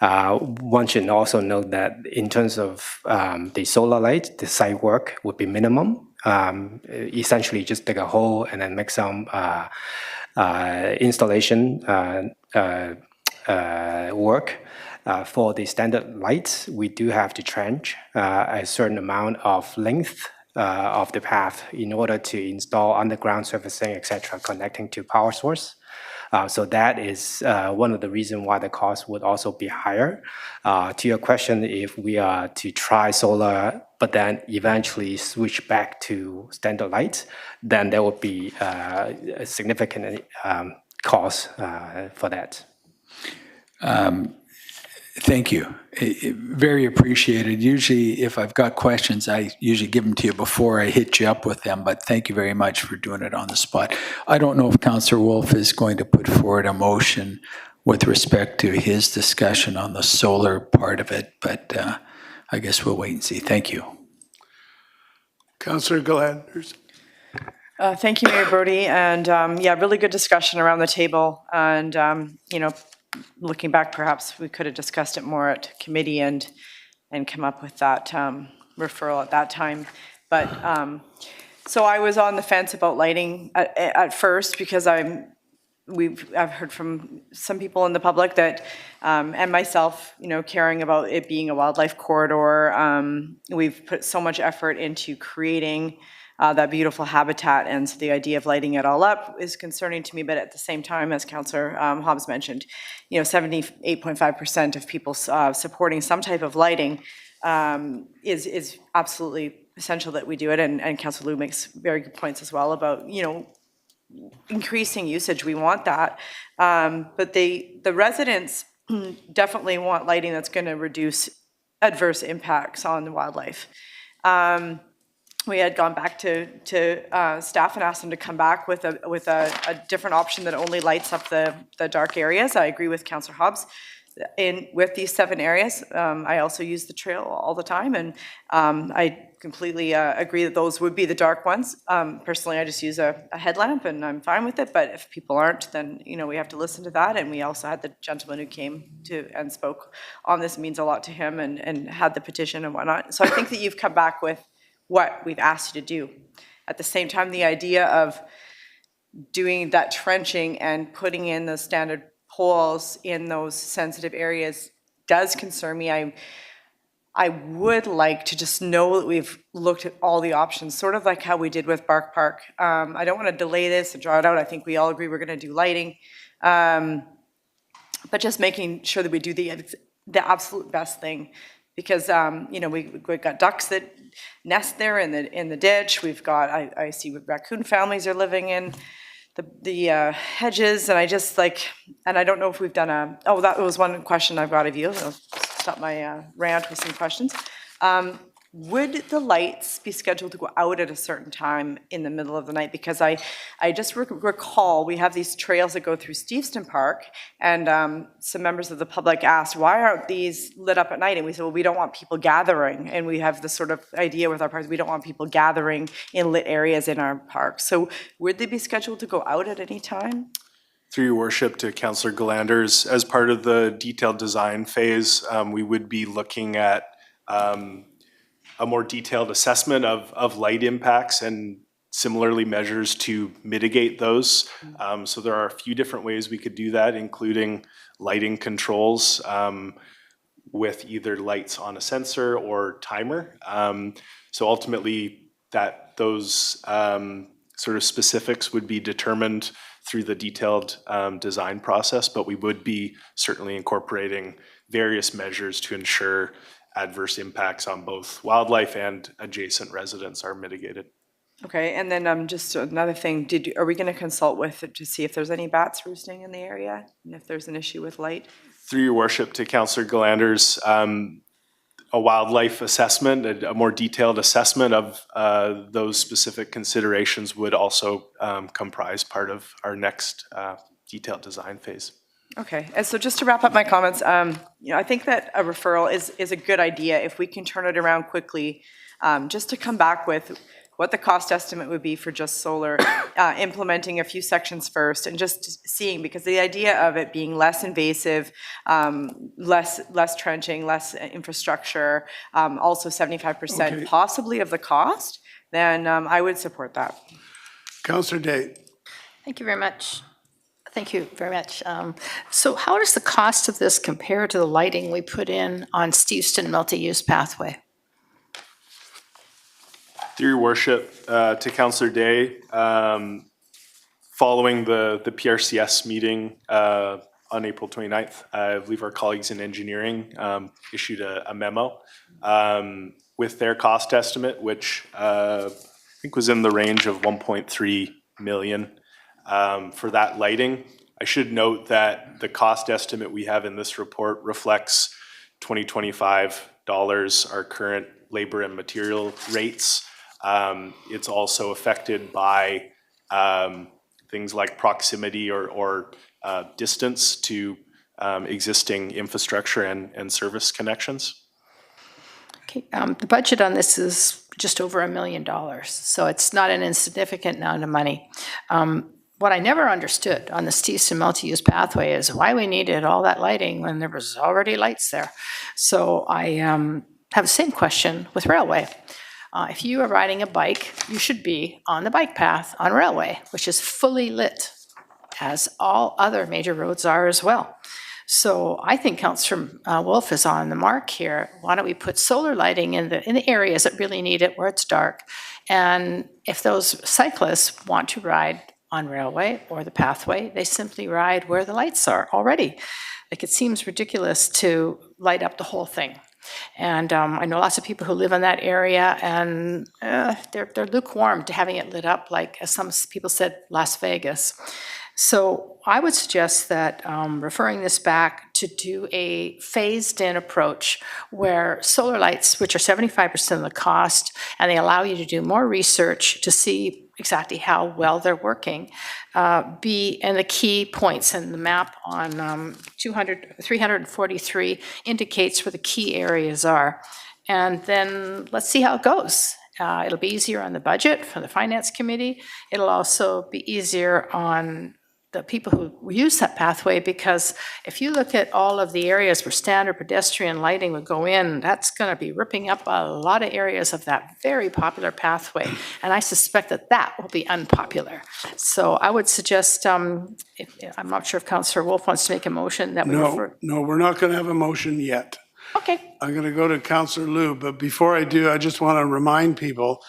O: one should also note that in terms of the solar light, the site work would be minimum. Essentially just dig a hole and then make some installation work. For the standard lights, we do have to trench a certain amount of length of the path in order to install underground surfacing, etc., connecting to power source. So that is one of the reasons why the cost would also be higher. To your question, if we are to try solar, but then eventually switch back to standard lights, then there would be a significant cost for that.
C: Thank you. Very appreciated. Usually, if I've got questions, I usually give them to you before I hit you up with them, but thank you very much for doing it on the spot. I don't know if Councillor Wolf is going to put forward a motion with respect to his discussion on the solar part of it, but I guess we'll wait and see. Thank you.
A: Councillor Glanders.
B: Thank you, Mayor Brody, and yeah, really good discussion around the table, and you know, looking back, perhaps we could have discussed it more at committee and come up with that referral at that time. But so I was on the fence about lighting at first because I've heard from some people in the public that and myself, you know, caring about it being a wildlife corridor. We've put so much effort into creating that beautiful habitat, and so the idea of lighting it all up is concerning to me. But at the same time, as Councillor Hobbs mentioned, you know, 78.5% of people supporting some type of lighting is absolutely essential that we do it. And Councillor Liu makes very good points as well about, you know, increasing usage. We want that, but the residents definitely want lighting that's going to reduce adverse impacts on the wildlife. We had gone back to staff and asked them to come back with a different option that only lights up the dark areas. I agree with Councillor Hobbs. With these 7 areas, I also use the trail all the time, and I completely agree that those would be the dark ones. Personally, I just use a headlamp and I'm fine with it, but if people aren't, then, you know, we have to listen to that. And we also had the gentleman who came to and spoke on this, means a lot to him, and had the petition and whatnot. So I think that you've come back with what we've asked you to do. At the same time, the idea of doing that trenching and putting in the standard poles in those sensitive areas does concern me. I would like to just know that we've looked at all the options, sort of like how we did with Bark Park. I don't want to delay this and draw it out. I think we all agree we're going to do lighting. But just making sure that we do the absolute best thing. Because you know, we've got ducks that nest there in the ditch. We've got, I see raccoon families are living in the hedges, and I just like, and I don't know if we've done that was one question I've got of you. I'll stop my rant with some questions. Would the lights be scheduled to go out at a certain time in the middle of the night? Because I just recall we have these trails that go through Steveston Park, and some members of the public asked, why aren't these lit up at night? And we said, well, we don't want people gathering. And we have this sort of idea with our parks, we don't want people gathering in lit areas in our parks. So would they be scheduled to go out at any time?
N: Through your worship to Councillor Glanders, as part of the detailed design phase, we would be looking at a more detailed assessment of light impacts and similarly measures to mitigate those. So there are a few different ways we could do that, including lighting controls with either lights on a sensor or timer. So ultimately those sort of specifics would be determined through the detailed design process, but we would be certainly incorporating various measures to ensure adverse impacts on both wildlife and adjacent residents are mitigated.
B: Okay, and then just another thing, are we going to consult with to see if there's any bats roosting in the area and if there's an issue with light?
N: Through your worship to Councillor Glanders, a wildlife assessment, a more detailed assessment of those specific considerations would also comprise part of our next detailed design phase.
B: Okay, and so just to wrap up my comments, you know, I think that a referral is a good idea if we can turn it around quickly, just to come back with what the cost estimate would be for just solar, implementing a few sections first, and just seeing, because the idea of it being less invasive, less trenching, less infrastructure, also 75% possibly of the cost, then I would support that.
A: Councillor Day.
E: Thank you very much. Thank you very much. So how does the cost of this compare to the lighting we put in on Steveston multi-use pathway?
N: Through your worship to Councillor Day, following the PRCS meeting on April 29th, I believe our colleagues in engineering issued a memo with their cost estimate, which I think was in the range of 1.3 million for that lighting. I should note that the cost estimate we have in this report reflects 2025 dollars, our current labor and material rates. It's also affected by things like proximity or distance to existing infrastructure and service connections.
E: Okay, the budget on this is just over $1 million, so it's not an insignificant amount of money. What I never understood on the Stevenson multi-use pathway is why we needed all that lighting when there was already lights there. So I have the same question with Railway. If you are riding a bike, you should be on the bike path on Railway, which is fully lit, as all other major roads are as well. So I think Councillor Wolf is on the mark here. Why don't we put solar lighting in the areas that really need it, where it's dark? And if those cyclists want to ride on Railway or the pathway, they simply ride where the lights are already. Like, it seems ridiculous to light up the whole thing. And I know lots of people who live in that area, and they're lukewarm to having it lit up, like, as some people said, Las Vegas. So I would suggest that referring this back to do a phased-in approach where solar lights, which are 75% of the cost, and they allow you to do more research to see exactly how well they're working, be in the key points, and the map on 343 indicates where the key areas are. And then let's see how it goes. It'll be easier on the budget for the Finance Committee. It'll also be easier on the people who use that pathway, because if you look at all of the areas where standard pedestrian lighting would go in, that's going to be ripping up a lot of areas of that very popular pathway. And I suspect that that will be unpopular. So I would suggest, I'm not sure if Councillor Wolf wants to make a motion that we refer.
A: No, we're not going to have a motion yet.
E: Okay.
A: I'm going to go to Councillor Liu, but before I do, I just want to remind people,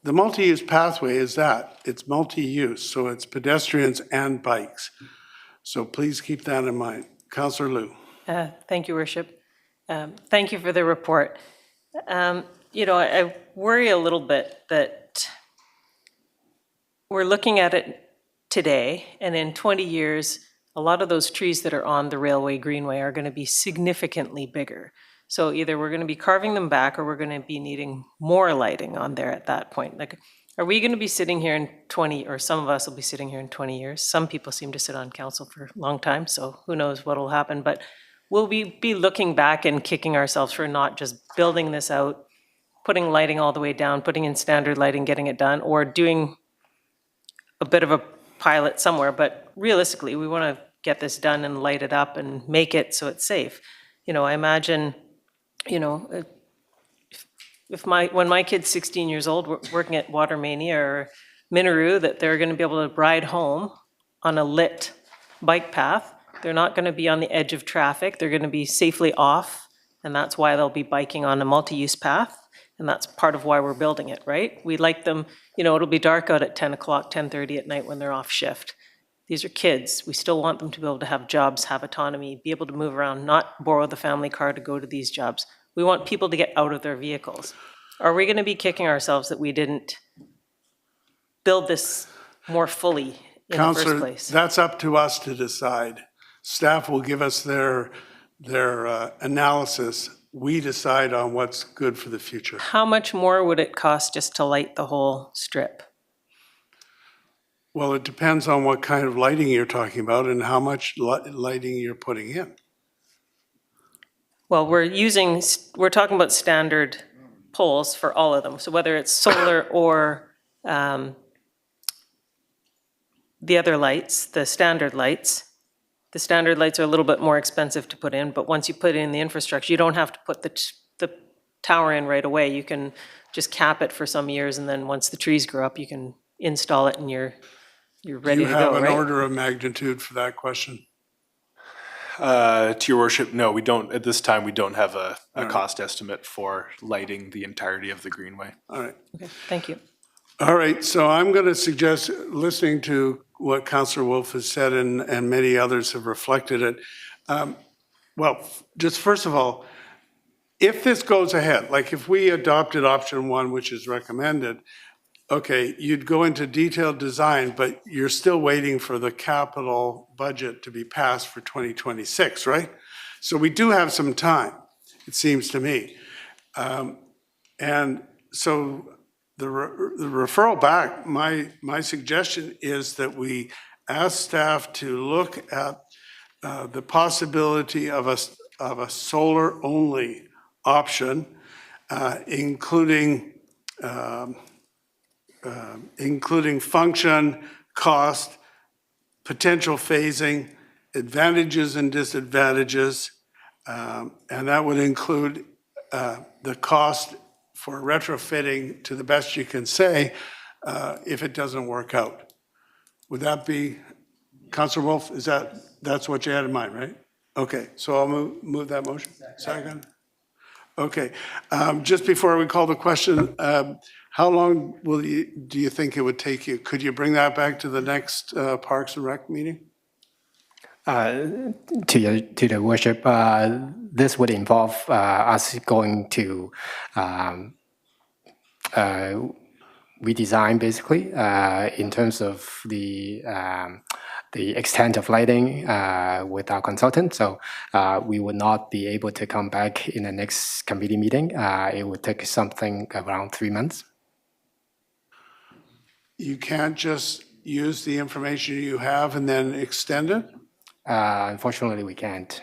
A: the multi-use pathway is that. It's multi-use, so it's pedestrians and bikes. So please keep that in mind. Councillor Liu.
L: Thank you, Worship. Thank you for the report. You know, I worry a little bit that we're looking at it today, and in 20 years, a lot of those trees that are on the Railway Greenway are going to be significantly bigger. So either we're going to be carving them back, or we're going to be needing more lighting on there at that point. Like, are we going to be sitting here in 20, or some of us will be sitting here in 20 years? Some people seem to sit on council for a long time, so who knows what will happen. But will we be looking back and kicking ourselves for not just building this out, putting lighting all the way down, putting in standard lighting, getting it done, or doing a bit of a pilot somewhere? But realistically, we want to get this done and light it up and make it so it's safe. You know, I imagine, you know, when my kid's 16 years old, working at Watermania or Minaroo, that they're going to be able to ride home on a lit bike path. They're not going to be on the edge of traffic. They're going to be safely off, and that's why they'll be biking on a multi-use path, and that's part of why we're building it, right? We like them, you know, it'll be dark out at 10 o'clock, 10:30 at night when they're off shift. These are kids. We still want them to be able to have jobs, have autonomy, be able to move around, not borrow the family car to go to these jobs. We want people to get out of their vehicles. Are we going to be kicking ourselves that we didn't build this more fully in the first place?
A: Councillor, that's up to us to decide. Staff will give us their analysis. We decide on what's good for the future.
L: How much more would it cost just to light the whole strip?
A: Well, it depends on what kind of lighting you're talking about and how much lighting you're putting in.
L: Well, we're talking about standard poles for all of them. So whether it's solar or the other lights, the standard lights are a little bit more expensive to put in, but once you put in the infrastructure, you don't have to put the tower in right away. You can just cap it for some years, and then once the trees grow up, you can install it and you're ready to go, right?
A: Do you have an order of magnitude for that question?
N: To your worship, no, we don't, at this time, we don't have a cost estimate for lighting the entirety of the Greenway.
A: All right.
L: Okay, thank you.
A: All right, so I'm going to suggest, listening to what Councillor Wolf has said and many others have reflected it. Well, just first of all, if this goes ahead, like if we adopted option one, which is recommended, okay, you'd go into detailed design, but you're still waiting for the capital budget to be passed for 2026, right? So we do have some time, it seems to me. And so the referral back, my suggestion is that we ask staff to look at the possibility of a solar-only option, including function, cost, potential phasing, advantages and disadvantages, and that would include the cost for retrofitting to the best you can say if it doesn't work out. Would that be, Councillor Wolf, that's what you had in mind, right? Okay, so I'll move that motion. Second? Okay, just before we call the question, how long do you think it would take you? Could you bring that back to the next Parks and Rec meeting?
O: To the worship, this would involve us going to redesign basically in terms of the extent of lighting with our consultant. So we would not be able to come back in the next committee meeting. It would take something around 3 months.
A: You can't just use the information you have and then extend it?
O: Unfortunately, we can't.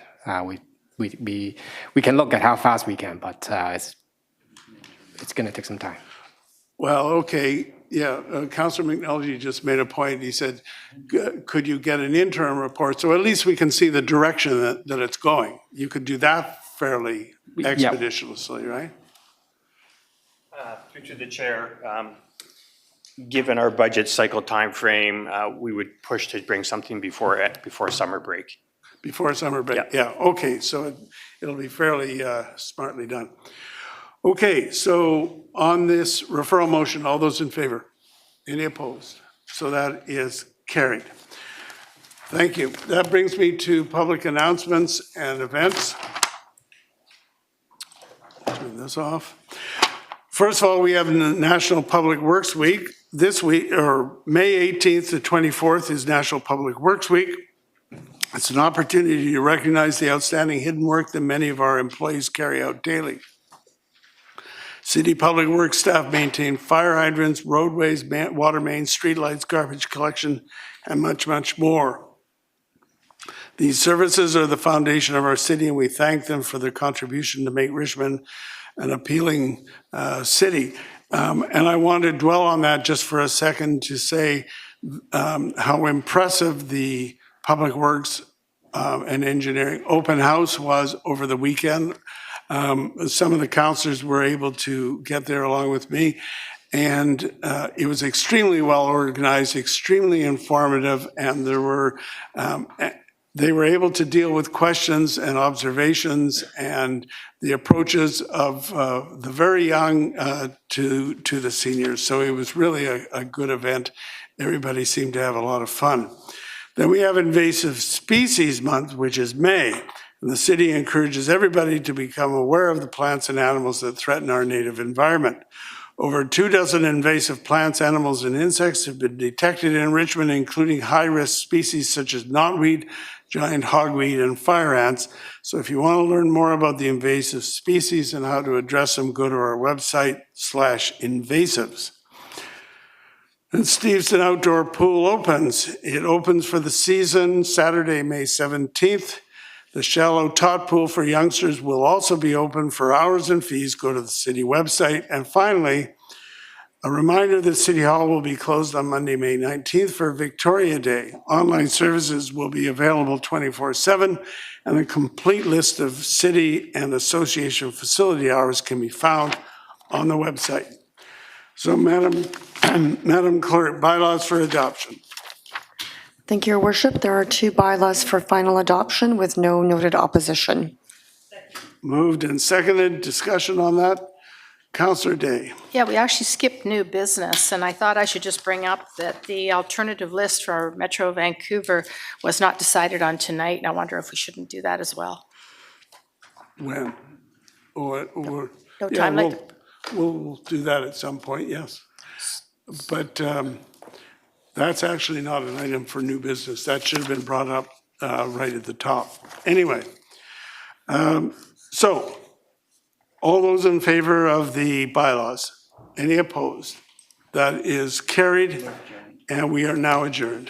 O: We can look at how fast we can, but it's going to take some time.
A: Well, okay, yeah, Councillor McNulty just made a point. He said, could you get an interim report? So at least we can see the direction that it's going. You could do that fairly expeditiously, right?
P: Through to the chair, given our budget cycle timeframe, we would push to bring something before summer break.
A: Before summer break, yeah. Okay, so it'll be fairly smartly done. Okay, so on this referral motion, all those in favor? Any opposed? So that is carried. Thank you. That brings me to public announcements and events. Turn this off. First of all, we have the National Public Works Week. This week, or May 18th to 24th, is National Public Works Week. It's an opportunity to recognize the outstanding hidden work that many of our employees carry out daily. City Public Works staff maintain fire hydrants, roadways, water mains, streetlights, garbage collection, and much, much more. These services are the foundation of our city, and we thank them for their contribution to make Richmond an appealing city. And I want to dwell on that just for a second to say how impressive the Public Works and Engineering open house was over the weekend. Some of the councillors were able to get there along with me, and it was extremely well organized, extremely informative, and they were able to deal with questions and observations and the approaches of the very young to the seniors. So it was really a good event. Everybody seemed to have a lot of fun. Then we have Invasive Species Month, which is May. And the city encourages everybody to become aware of the plants and animals that threaten our native environment. Over 24 invasive plants, animals, and insects have been detected in Richmond, including high-risk species such as knotweed, giant hogweed, and fire ants. So if you want to learn more about the invasive species and how to address them, go to our website /invasives. And Steveston Outdoor Pool opens. It opens for the season Saturday, May 17th. The shallow tot pool for youngsters will also be open for hours and fees. Go to the city website. And finally, a reminder that City Hall will be closed on Monday, May 19th for Victoria Day. Online services will be available 24/7, and a complete list of city and association facility hours can be found on the website. So, Madam Clerk, bylaws for adoption.
Q: Thank you, Your Worship. There are 2 bylaws for final adoption with no noted opposition.
A: Moved and seconded. Discussion on that? Counselor Day.
E: Yeah, we actually skipped new business, and I thought I should just bring up that the alternative list for Metro Vancouver was not decided on tonight, and I wonder if we shouldn't do that as well.
A: When? Or,
E: No
A: yeah,
E: time like
A: we'll do that at some point, yes. But that's actually not an item for new business. That should have been brought up right at the top. Anyway, so all those in favor of the bylaws? Any opposed? That is carried, and we are now adjourned.